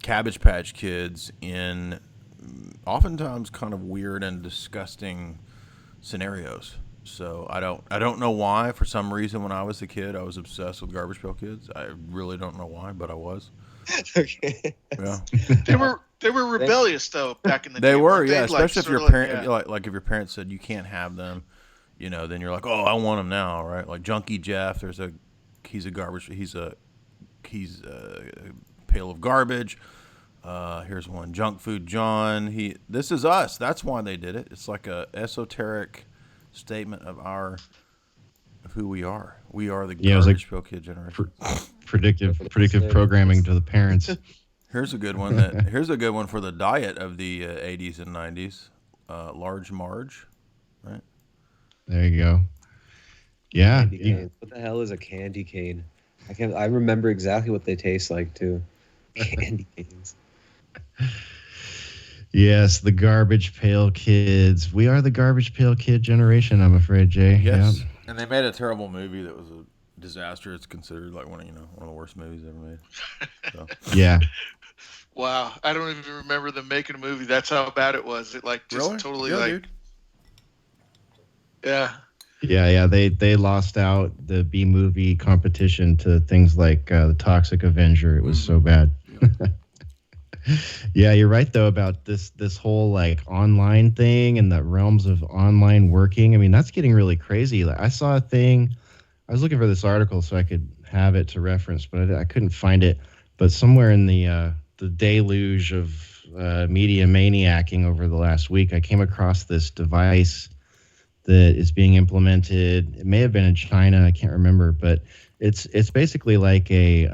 Cabbage Patch Kids in oftentimes kind of weird and disgusting scenarios. So I don't know why. For some reason, when I was a kid, I was obsessed with Garbage Pail Kids. I really don't know why, but I was. Okay. Yeah. They were rebellious though back in the day. They were, yeah. Especially if your parent, like if your parents said you can't have them, then you're like, oh, I want them now, right? Like Junkie Jeff, he's a pail of garbage. Here's one, Junk Food John. This is us. That's why they did it. It's like a esoteric statement of who we are. We are the Garbage Pail Kid generation. Predictive programming to the parents. Here's a good one. Here's a good one for the diet of the 80s and 90s. Large Marge, right? There you go. Yeah. What the hell is a candy cane? I remember exactly what they taste like too. Candy canes. Yes, the Garbage Pail Kids. We are the Garbage Pail Kid generation, I'm afraid, Jay. Yes. Yep. And they made a terrible movie that was a disaster. It's considered like one of the worst movies ever made. So. Yeah. Wow, I don't even remember them making a movie. That's how bad it was. It totally dude. Yeah. Yeah. They lost out the B movie competition to things like the Toxic Avenger. It was so bad. Yeah, you're right though about this whole like online thing and the realms of online working. I mean, that's getting really crazy. Like, I saw a thing. I was looking for this article so I could have it to reference, but I couldn't find it. But somewhere in the deluge of media maniacking over the last week, I came across this device that is being implemented. It may have been in China, I can't remember, but it's basically like it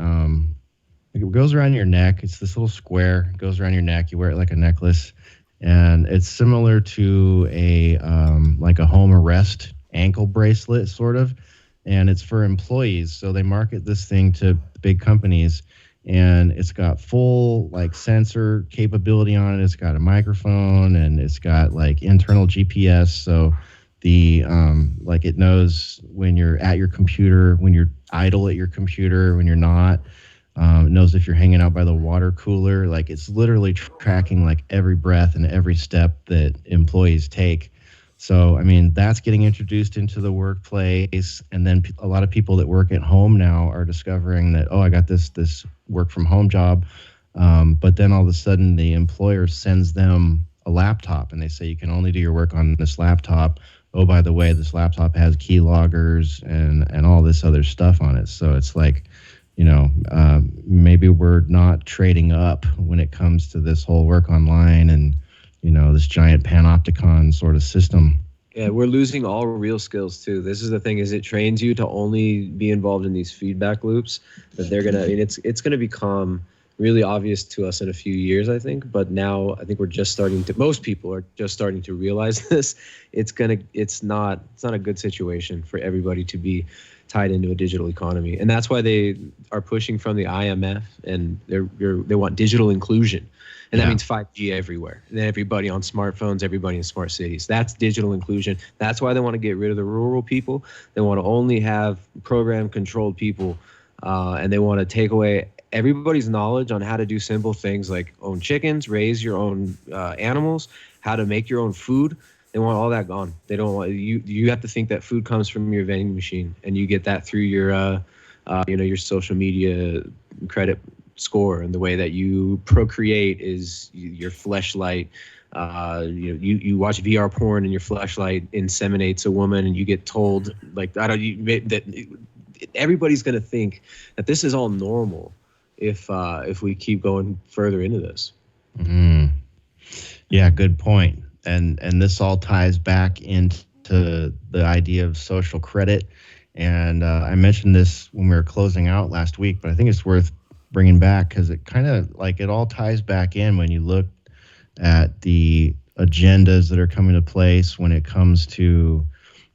goes around your neck. It's this little square. It goes around your neck. You wear it like a necklace, and it's similar to a like a home arrest ankle bracelet, sort of. And it's for employees, so they market this thing to big companies. And it's got full like sensor capability on it. It's got a microphone and it's got like internal GPS. So the like it knows when you're at your computer, when you're idle at your computer, when you're not. It knows if you're hanging out by the water cooler. Like it's literally tracking like every breath and every step that employees take. So, I mean, that's getting introduced into the workplace. And then a lot of people that work at home now are discovering that, oh, I got this work from home job. But then all of a sudden the employer sends them a laptop and they say, you can only do your work on this laptop. Oh, by the way, this laptop has key loggers and all this other stuff on it. So it's like, maybe we're not trading up when it comes to this whole work online and, this giant panopticon sort of system. Yeah, we're losing all real skills too. This is the thing: is it trains you to only be involved in these feedback loops that they're gonna. I mean, it's gonna become really obvious to us in a few years, I think. But now I think most people are just starting to realize this. It's not a good situation for everybody to be tied into a digital economy. And that's why they are pushing from the IMF, and they want digital inclusion. And that means 5G everywhere. And everybody on smartphones, everybody in smart cities. That's digital inclusion. That's why they want to get rid of the rural people. They want to only have program-controlled people, and they want to take away everybody's knowledge on how to do simple things like own chickens, raise your own animals, how to make your own food. They want all that gone. They don't want you. You have to think that food comes from your vending machine, and you get that through your, your social media credit score, and the way that you procreate is your fleshlight. You watch VR porn and your fleshlight inseminates a woman, and you get told that everybody's going to think that this is all normal if we keep going further into this. Yeah, good point. And this all ties back into the idea of social credit. And I mentioned this when we were closing out last week, but I think it's worth bringing back because it kind of it all ties back in when you look at the agendas that are coming to place when it comes to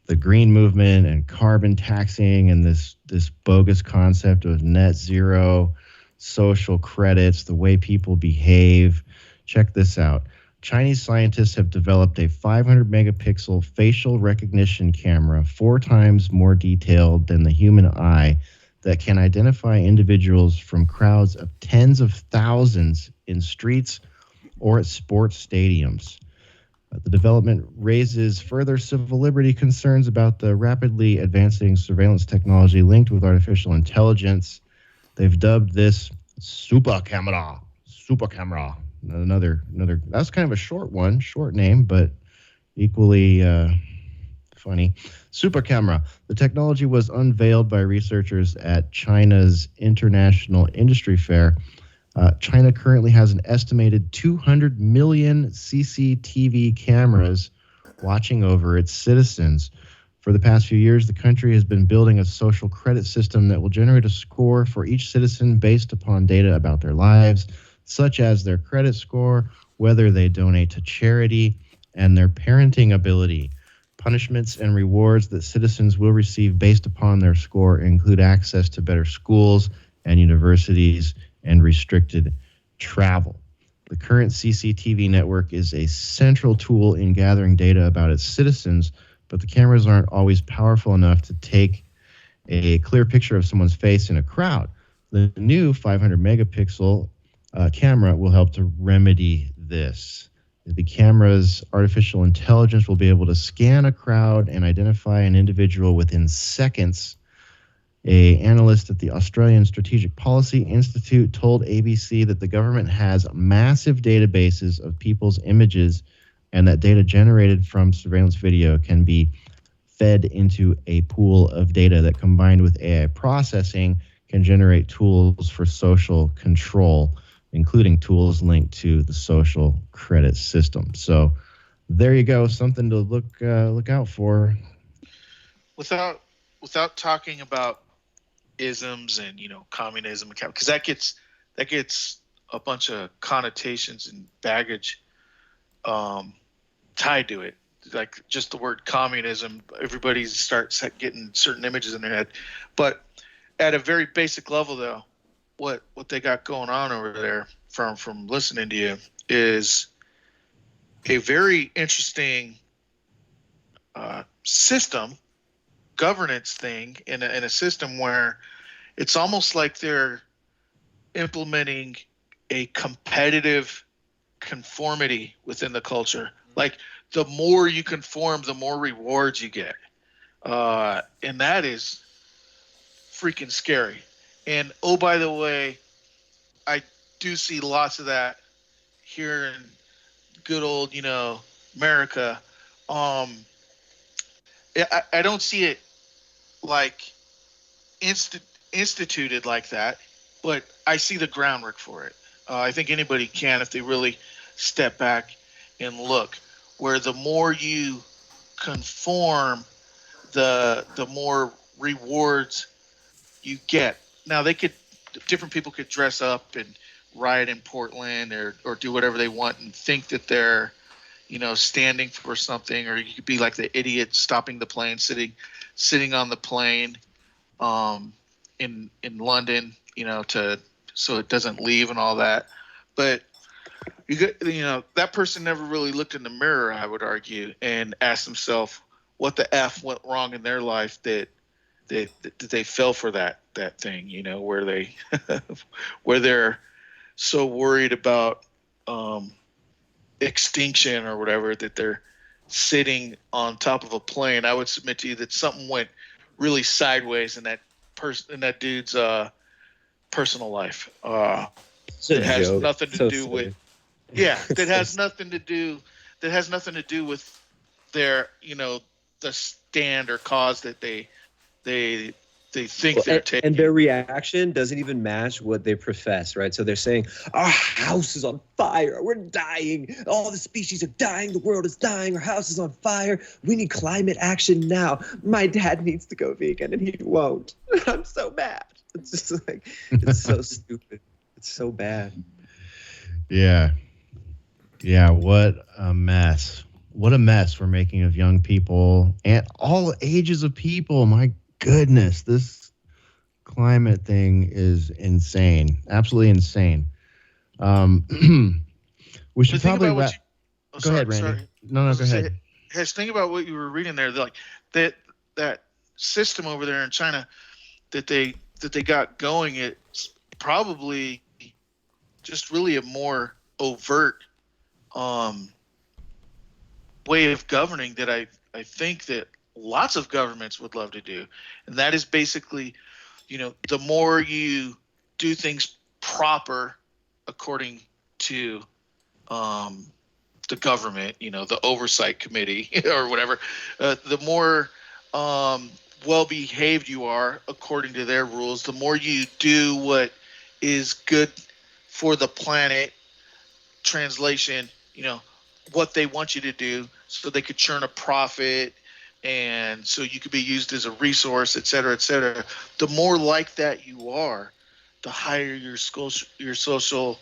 the green movement and carbon taxing and this bogus concept of net zero, social credits, the way people behave. Check this out. Chinese scientists have developed a 500 megapixel facial recognition camera, 4 times more detailed than the human eye, that can identify individuals from crowds of tens of thousands in streets or at sports stadiums. The development raises further civil liberty concerns about the rapidly advancing surveillance technology linked with artificial intelligence. They've dubbed this super camera. Another. That's kind of a short name, but equally funny. Super camera. The technology was unveiled by researchers at China's International Industry Fair. China currently has an estimated 200 million CCTV cameras watching over its citizens. For the past few years, the country has been building a social credit system that will generate a score for each citizen based upon data about their lives, such as their credit score, whether they donate to charity, and their parenting ability. Punishments and rewards that citizens will receive based upon their score include access to better schools and universities and restricted travel. The current CCTV network is a central tool in gathering data about its citizens, but the cameras aren't always powerful enough to take a clear picture of someone's face in a crowd. The new 500 megapixel camera will help to remedy this. The camera's artificial intelligence will be able to scan a crowd and identify an individual within seconds. An analyst at the Australian Strategic Policy Institute told ABC that the government has massive databases of people's images, and that data generated from surveillance video can be fed into a pool of data that, combined with AI processing, can generate tools for social control, including tools linked to the social credit system. So there you go, something to look out for. Without talking about isms and communism, because that gets a bunch of connotations and baggage tied to it. Like just the word communism, everybody starts getting certain images in their head. But at a very basic level, though, what they got going on over there from listening to you is a very interesting system, governance thing in a system where it's almost like they're implementing a competitive conformity within the culture. Like the more you conform, the more rewards you get. And that is freaking scary. And oh, by the way, I do see lots of that here in good old, America. I don't see it like instituted like that, but I see the groundwork for it. I think anybody can if they really step back and look. Where the more you conform, the more rewards you get. Now different people could dress up and riot in Portland or do whatever they want and think that they're, standing for something, or you could be like the idiot stopping the plane, sitting on the plane, in London, so it doesn't leave and all that. But that person never really looked in the mirror, I would argue, and asked himself what the F went wrong in their life that they fell for that thing, where they where they're so worried about extinction or whatever that they're sitting on top of a plane. I would submit to you that something went really sideways in that dude's personal life. That has nothing to do with that has nothing to do with their the stand or cause that they think they're taking. And their reaction doesn't even match what they profess, right? So they're saying, our house is on fire. We're dying. All the species are dying. The world is dying. Our house is on fire. We need climate action now. My dad needs to go vegan and he won't. I'm so mad. It's just like, it's so stupid. It's so bad. Yeah. Yeah, what a mess. What a mess we're making of young people and all ages of people. My goodness, this climate thing is insane. Absolutely insane. We should probably wrap. Go ahead, Randy. Sorry. No, go ahead. Think about what you were reading there. Like that system over there in China that they got going, it's probably just really a more overt way of governing that I think that lots of governments would love to do. And that is basically, the more you do things proper according to the government, the oversight committee or whatever, the more well-behaved you are according to their rules, the more you do what is good for the planet, translation, what they want you to do so they could churn a profit and so you could be used as a resource, et cetera, et cetera. The more like that you are, the higher your social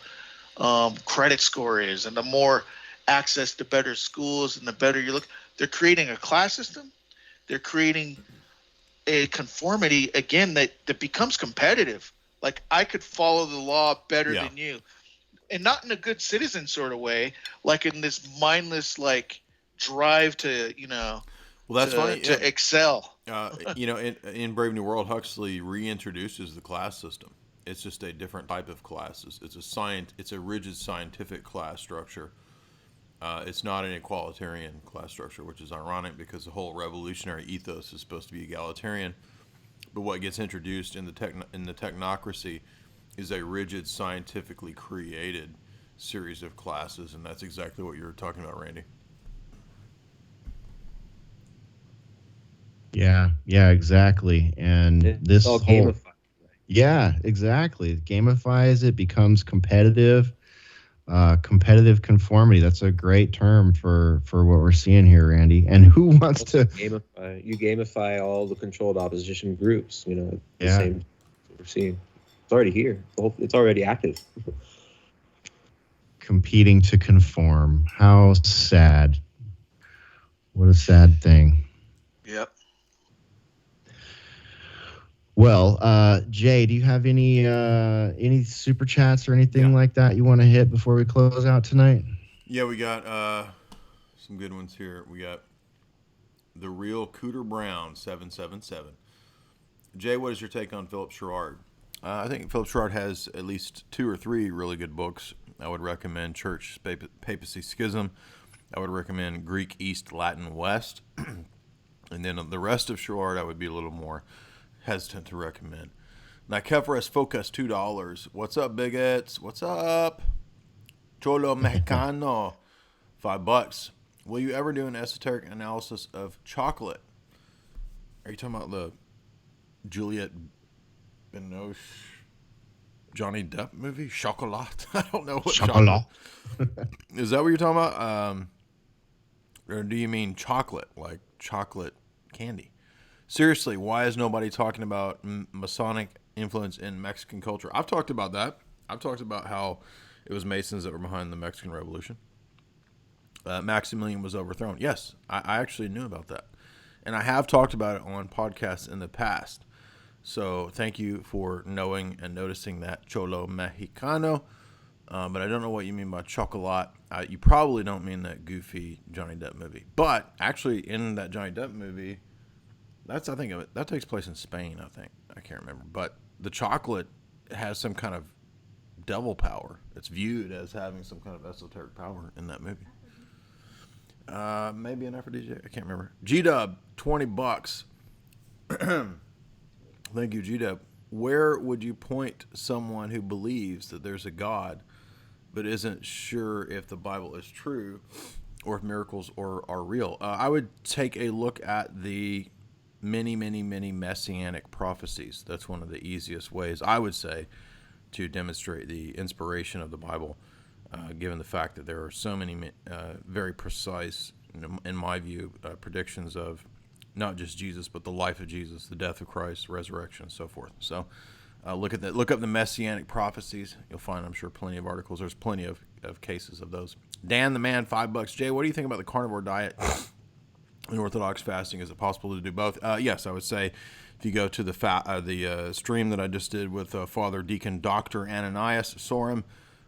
credit score is, and the more access to better schools and the better you look. They're creating a class system. They're creating a conformity, again, that becomes competitive. Like, I could follow the law better than you. And not in a good citizen sort of way, like in this mindless, like, drive to, well, that's funny. To excel. In Brave New World, Huxley reintroduces the class system. It's just a different type of class. It's a rigid scientific class structure. It's not an egalitarian class structure, which is ironic because the whole revolutionary ethos is supposed to be egalitarian. But what gets introduced in the technocracy is a rigid, scientifically created series of classes, and that's exactly what you were talking about, Randy. Yeah, exactly. And this whole gamified. Yeah, exactly. It gamifies it, becomes competitive. Competitive conformity. That's a great term for what we're seeing here, Randy. And who wants to gamify? You gamify all the controlled opposition groups. The same we're seeing. It's already here. It's already active. Competing to conform. How sad. What a sad thing. Yep. Well, Jay, do you have any super chats or anything like that you want to hit before we close out tonight? Yeah, we got some good ones here. We got The Real Cooter Brown 777. Jay, what is your take on Philip Sherrard? I think Philip Sherrard has at least 2 or 3 really good books. I would recommend Church, Papacy, Schism. I would recommend Greek East, Latin West. And then the rest of Sherrard I would be a little more hesitant to recommend. Nicephorus Focus, $2. What's up, bigots? What's up? Cholo Mexicano, $5. Will you ever do an esoteric analysis of chocolate? Are you talking about the Juliette Binoche Johnny Depp movie? Chocolat? I don't know what chocolate. Is that what you're talking about? Or do you mean chocolate, like chocolate candy? Seriously, why is nobody talking about Masonic influence in Mexican culture? I've talked about that. I've talked about how it was Masons that were behind the Mexican Revolution. Maximilian was overthrown. Yes, I actually knew about that. And I have talked about it on podcasts in the past. So thank you for knowing and noticing that, Cholo Mexicano. But I don't know what you mean by chocolate. You probably don't mean that goofy Johnny Depp movie. But actually, in that Johnny Depp movie, that takes place in Spain, I think. I can't remember. But the chocolate has some kind of devil power. It's viewed as having some kind of esoteric power in that movie. Maybe an aphrodisiac. I can't remember. G-Dub, $20. Thank you, G-Dub. Where would you point someone who believes that there's a God but isn't sure if the Bible is true or if miracles are real? I would take a look at the many messianic prophecies. That's one of the easiest ways, I would say, to demonstrate the inspiration of the Bible, given the fact that there are so many very precise, in my view, predictions of not just Jesus, but the life of Jesus, the death of Christ, resurrection, and so forth. So look at that. Look up the messianic prophecies. You'll find, I'm sure, plenty of articles. There's plenty of cases of those. Dan the Man, $5. Jay, what do you think about the carnivore diet and Orthodox fasting? Is it possible to do both? Yes, I would say if you go to the stream that I just did with Father Deacon Dr. Ananias Sorum,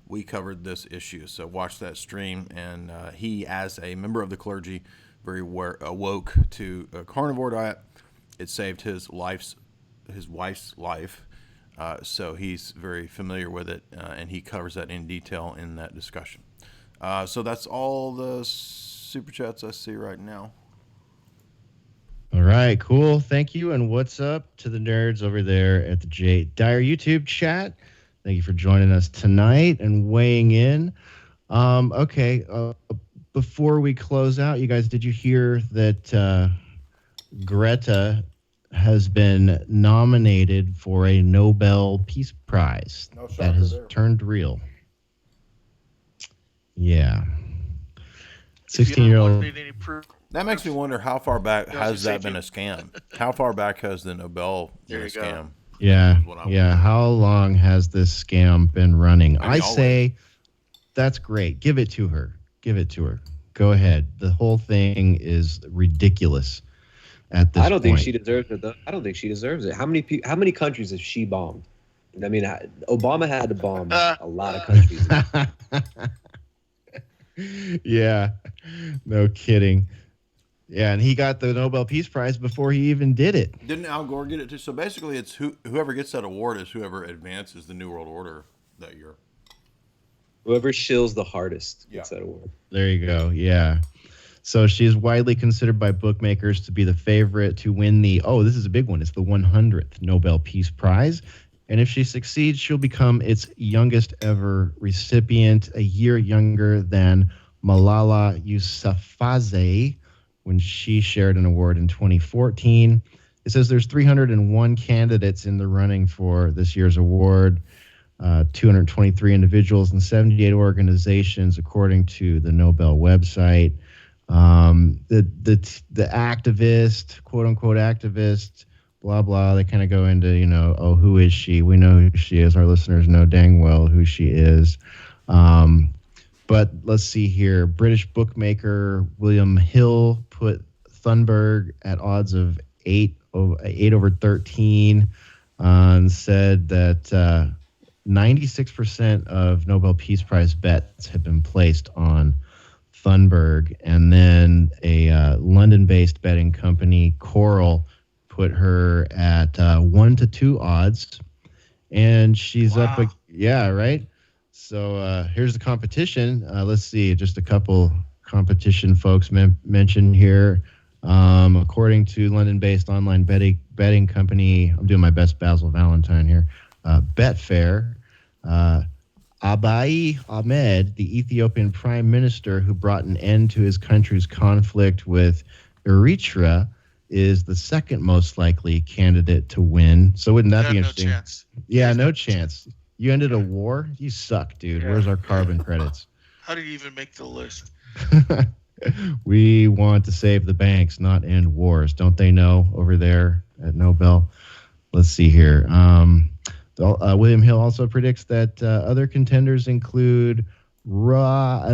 we covered this issue. So watch that stream. And he, as a member of the clergy, very awoke to a carnivore diet. It saved his wife's life. So he's very familiar with it, and he covers that in detail in that discussion. So that's all the super chats I see right now. All right, cool. Thank you. And what's up to the nerds over there at the Dyer YouTube chat? Thank you for joining us tonight and weighing in. Okay. Before we close out, you guys, did you hear that Greta has been nominated for a Nobel Peace Prize? That has turned real. Yeah. 16-year-old. That makes me wonder how far back has that been a scam? How far back has the Nobel been a scam? Yeah. How long has this scam been running? I say that's great. Give it to her. Go ahead. The whole thing is ridiculous at this point. I don't think she deserves it, though. I don't think she deserves it. How many countries has she bombed? I mean, Obama had to bomb a lot of countries. Yeah. No kidding. Yeah, and he got the Nobel Peace Prize before he even did it. Didn't Al Gore get it too? So basically, it's whoever gets that award is whoever advances the New World Order that year. Whoever shills the hardest gets that award. There you go. Yeah. So she is widely considered by bookmakers to be the favorite to win this is a big one. It's the 100th Nobel Peace Prize. And if she succeeds, she'll become its youngest ever recipient, a year younger than Malala Yousafzai when she shared an award in 2014. It says there's 301 candidates in the running for this year's award. 223 individuals and 78 organizations, according to the Nobel website. The activist, quote unquote activist, blah blah. They kind of go into who is she? We know who she is. Our listeners know dang well who she is. But let's see here. British bookmaker William Hill put Thunberg at odds of 8 over 13, and said that 96% of Nobel Peace Prize bets have been placed on Thunberg. And then a London-based betting company, Coral, put her at 1-2 odds. And she's up. Yeah, right? So here's the competition. Let's see, just a couple competition folks mentioned here. According to London-based online betting company, I'm doing my best Basil Valentine here, Betfair, Abiy Ahmed, the Ethiopian prime minister who brought an end to his country's conflict with Eritrea, is the second most likely candidate to win. So wouldn't that be interesting? No chance. Yeah, no chance. You ended a war? You suck, dude. Where's our carbon credits? How did you even make the list? We want to save the banks, not end wars. Don't they know over there at Nobel? Let's see here. William Hill also predicts that other contenders include Ra'anoi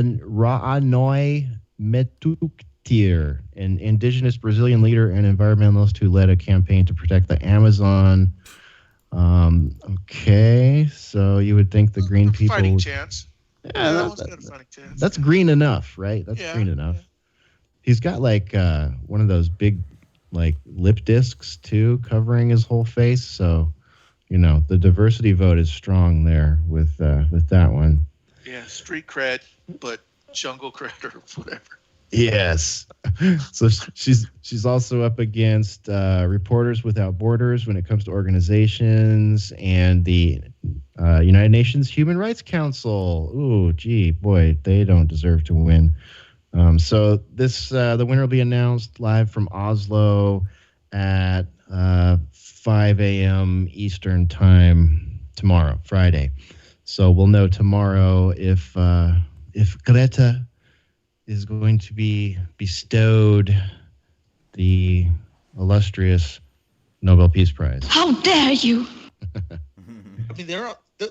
Metuktir, an indigenous Brazilian leader and environmentalist who led a campaign to protect the Amazon. Okay, so you would think the green people... Fighting chance. Yeah, that one's got a fighting chance. That's green enough, right? That's green enough. Yeah. He's got like one of those big like lip discs too, covering his whole face. So, the diversity vote is strong there with that one. Yeah, street cred, but jungle cred or whatever. Yes. So she's also up against Reporters Without Borders when it comes to organizations and the United Nations Human Rights Council. Ooh, gee, boy, they don't deserve to win. So the winner will be announced live from Oslo at 5 a.m. Eastern time tomorrow, Friday. So we'll know tomorrow if Greta is going to be bestowed the illustrious Nobel Peace Prize. How dare you! I mean,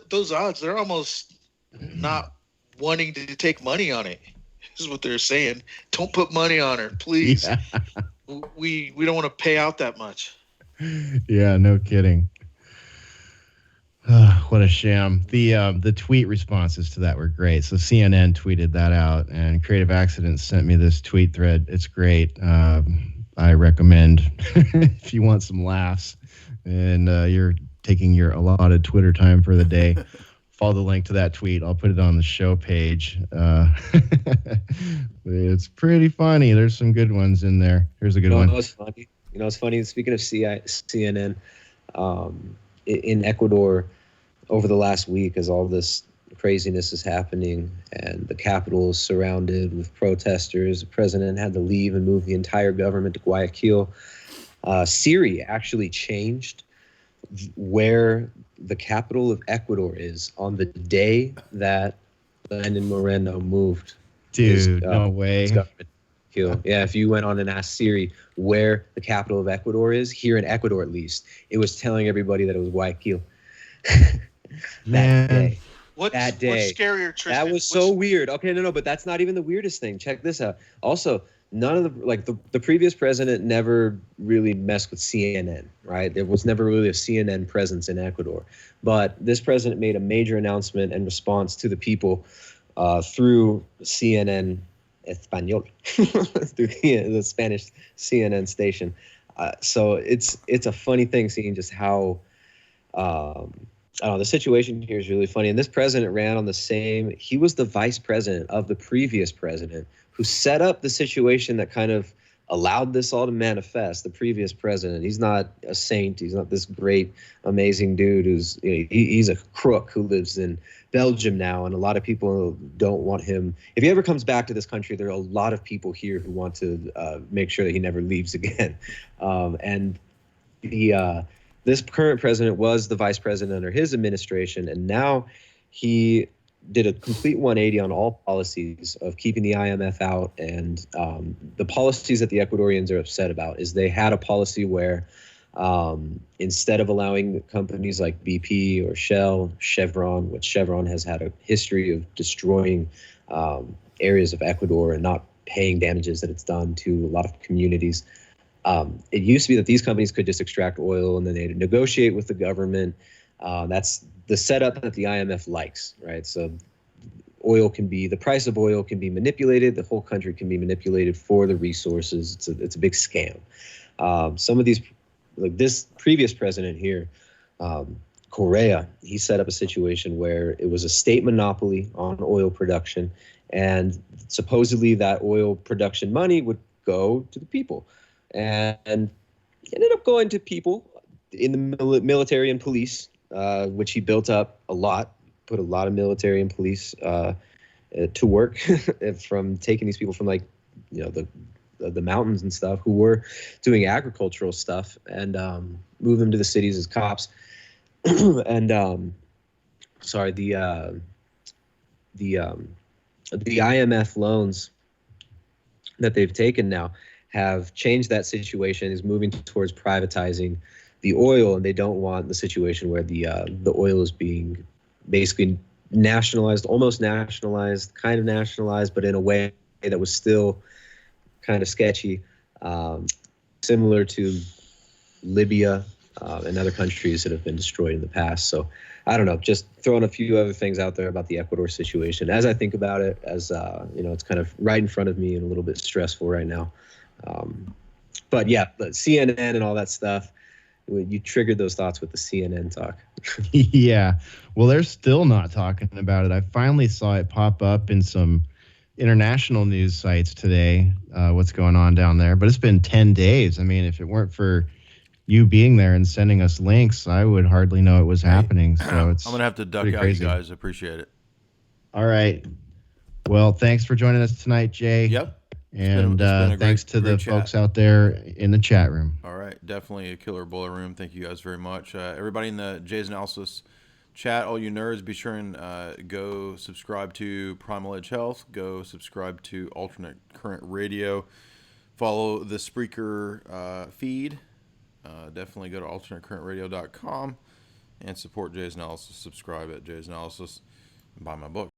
those odds. They're almost not wanting to take money on it. This is what they're saying. Don't put money on her, please. Yeah. We don't want to pay out that much. Yeah, no kidding. What a sham. The tweet responses to that were great. So CNN tweeted that out, and Creative Accidents sent me this tweet thread. It's great. I recommend if you want some laughs and you're taking your allotted Twitter time for the day, follow the link to that tweet. I'll put it on the show page. It's pretty funny. There's some good ones in there. Here's a good one. It's funny. It's funny. Speaking of CNN, in Ecuador, over the last week, as all this craziness is happening and the capital is surrounded with protesters, the president had to leave and move the entire government to Guayaquil. Siri actually changed where the capital of Ecuador is on the day that Lenin Moreno moved. Dude, no way. Yeah, if you went on and asked Siri where the capital of Ecuador is, here in Ecuador at least, it was telling everybody that it was Guayaquil. Man. That day. What's scarier, Tristan? That was so weird. Okay, no, but that's not even the weirdest thing. Check this out. Also, none of the previous president never really messed with CNN, right? There was never really a CNN presence in Ecuador. But this president made a major announcement in response to the people through CNN Español, through the Spanish CNN station. So it's a funny thing seeing just how I don't know, the situation here is really funny. And this president ran on he was the vice president of the previous president who set up the situation that kind of allowed this all to manifest. The previous president, he's not a saint. He's not this great, amazing dude he's a crook who lives in Belgium now. And a lot of people don't want him. If he ever comes back to this country, there are a lot of people here who want to make sure that he never leaves again. This current president was the vice president under his administration, and now he did a complete 180 on all policies of keeping the IMF out. And the policies that the Ecuadorians are upset about is they had a policy where instead of allowing companies like BP or Shell, Chevron, which Chevron has had a history of destroying areas of Ecuador and not paying damages that it's done to a lot of communities. It used to be that these companies could just extract oil and then they'd negotiate with the government. That's the setup that the IMF likes, right? So the price of oil can be manipulated. The whole country can be manipulated for the resources. It's a big scam. Some of these, like this previous president here, Correa, he set up a situation where it was a state monopoly on oil production. And supposedly that oil production money would go to the people. And ended up going to people in the military and police, which he built up a lot, put a lot of military and police to work from taking these people from the mountains and stuff who were doing agricultural stuff and move them to the cities as cops. And the IMF loans that they've taken now have changed that situation, is moving towards privatizing oil, and they don't want the situation where the oil is being basically nationalized, almost nationalized, kind of nationalized, but in a way that was still kind of sketchy, similar to Libya and other countries that have been destroyed in the past. So I don't know, just throwing a few other things out there about the Ecuador situation as I think about it, as it's kind of right in front of me and a little bit stressful right now. But yeah, CNN and all that stuff, you triggered those thoughts with the CNN talk. Yeah. Well, they're still not talking about it. I finally saw it pop up in some international news sites today, what's going on down there. But it's been 10 days. I mean, if it weren't for you being there and sending us links, I would hardly know it was happening. So it's I'm going to have to duck out, crazy. you guys. Appreciate it. All right. Well, thanks for joining us tonight, Jay. Yep. And thanks to the folks out there in the chat room. All right. Definitely a killer boiler room. Thank you guys very much. Everybody in the Jay's Analysis chat, all you nerds, be sure and go subscribe to Primal Edge Health. Go subscribe to Alternate Current Radio. Follow the Spreaker feed. Definitely go to alternatecurrentradio.com and support Jay's Analysis. Subscribe at Jay's Analysis and buy my book.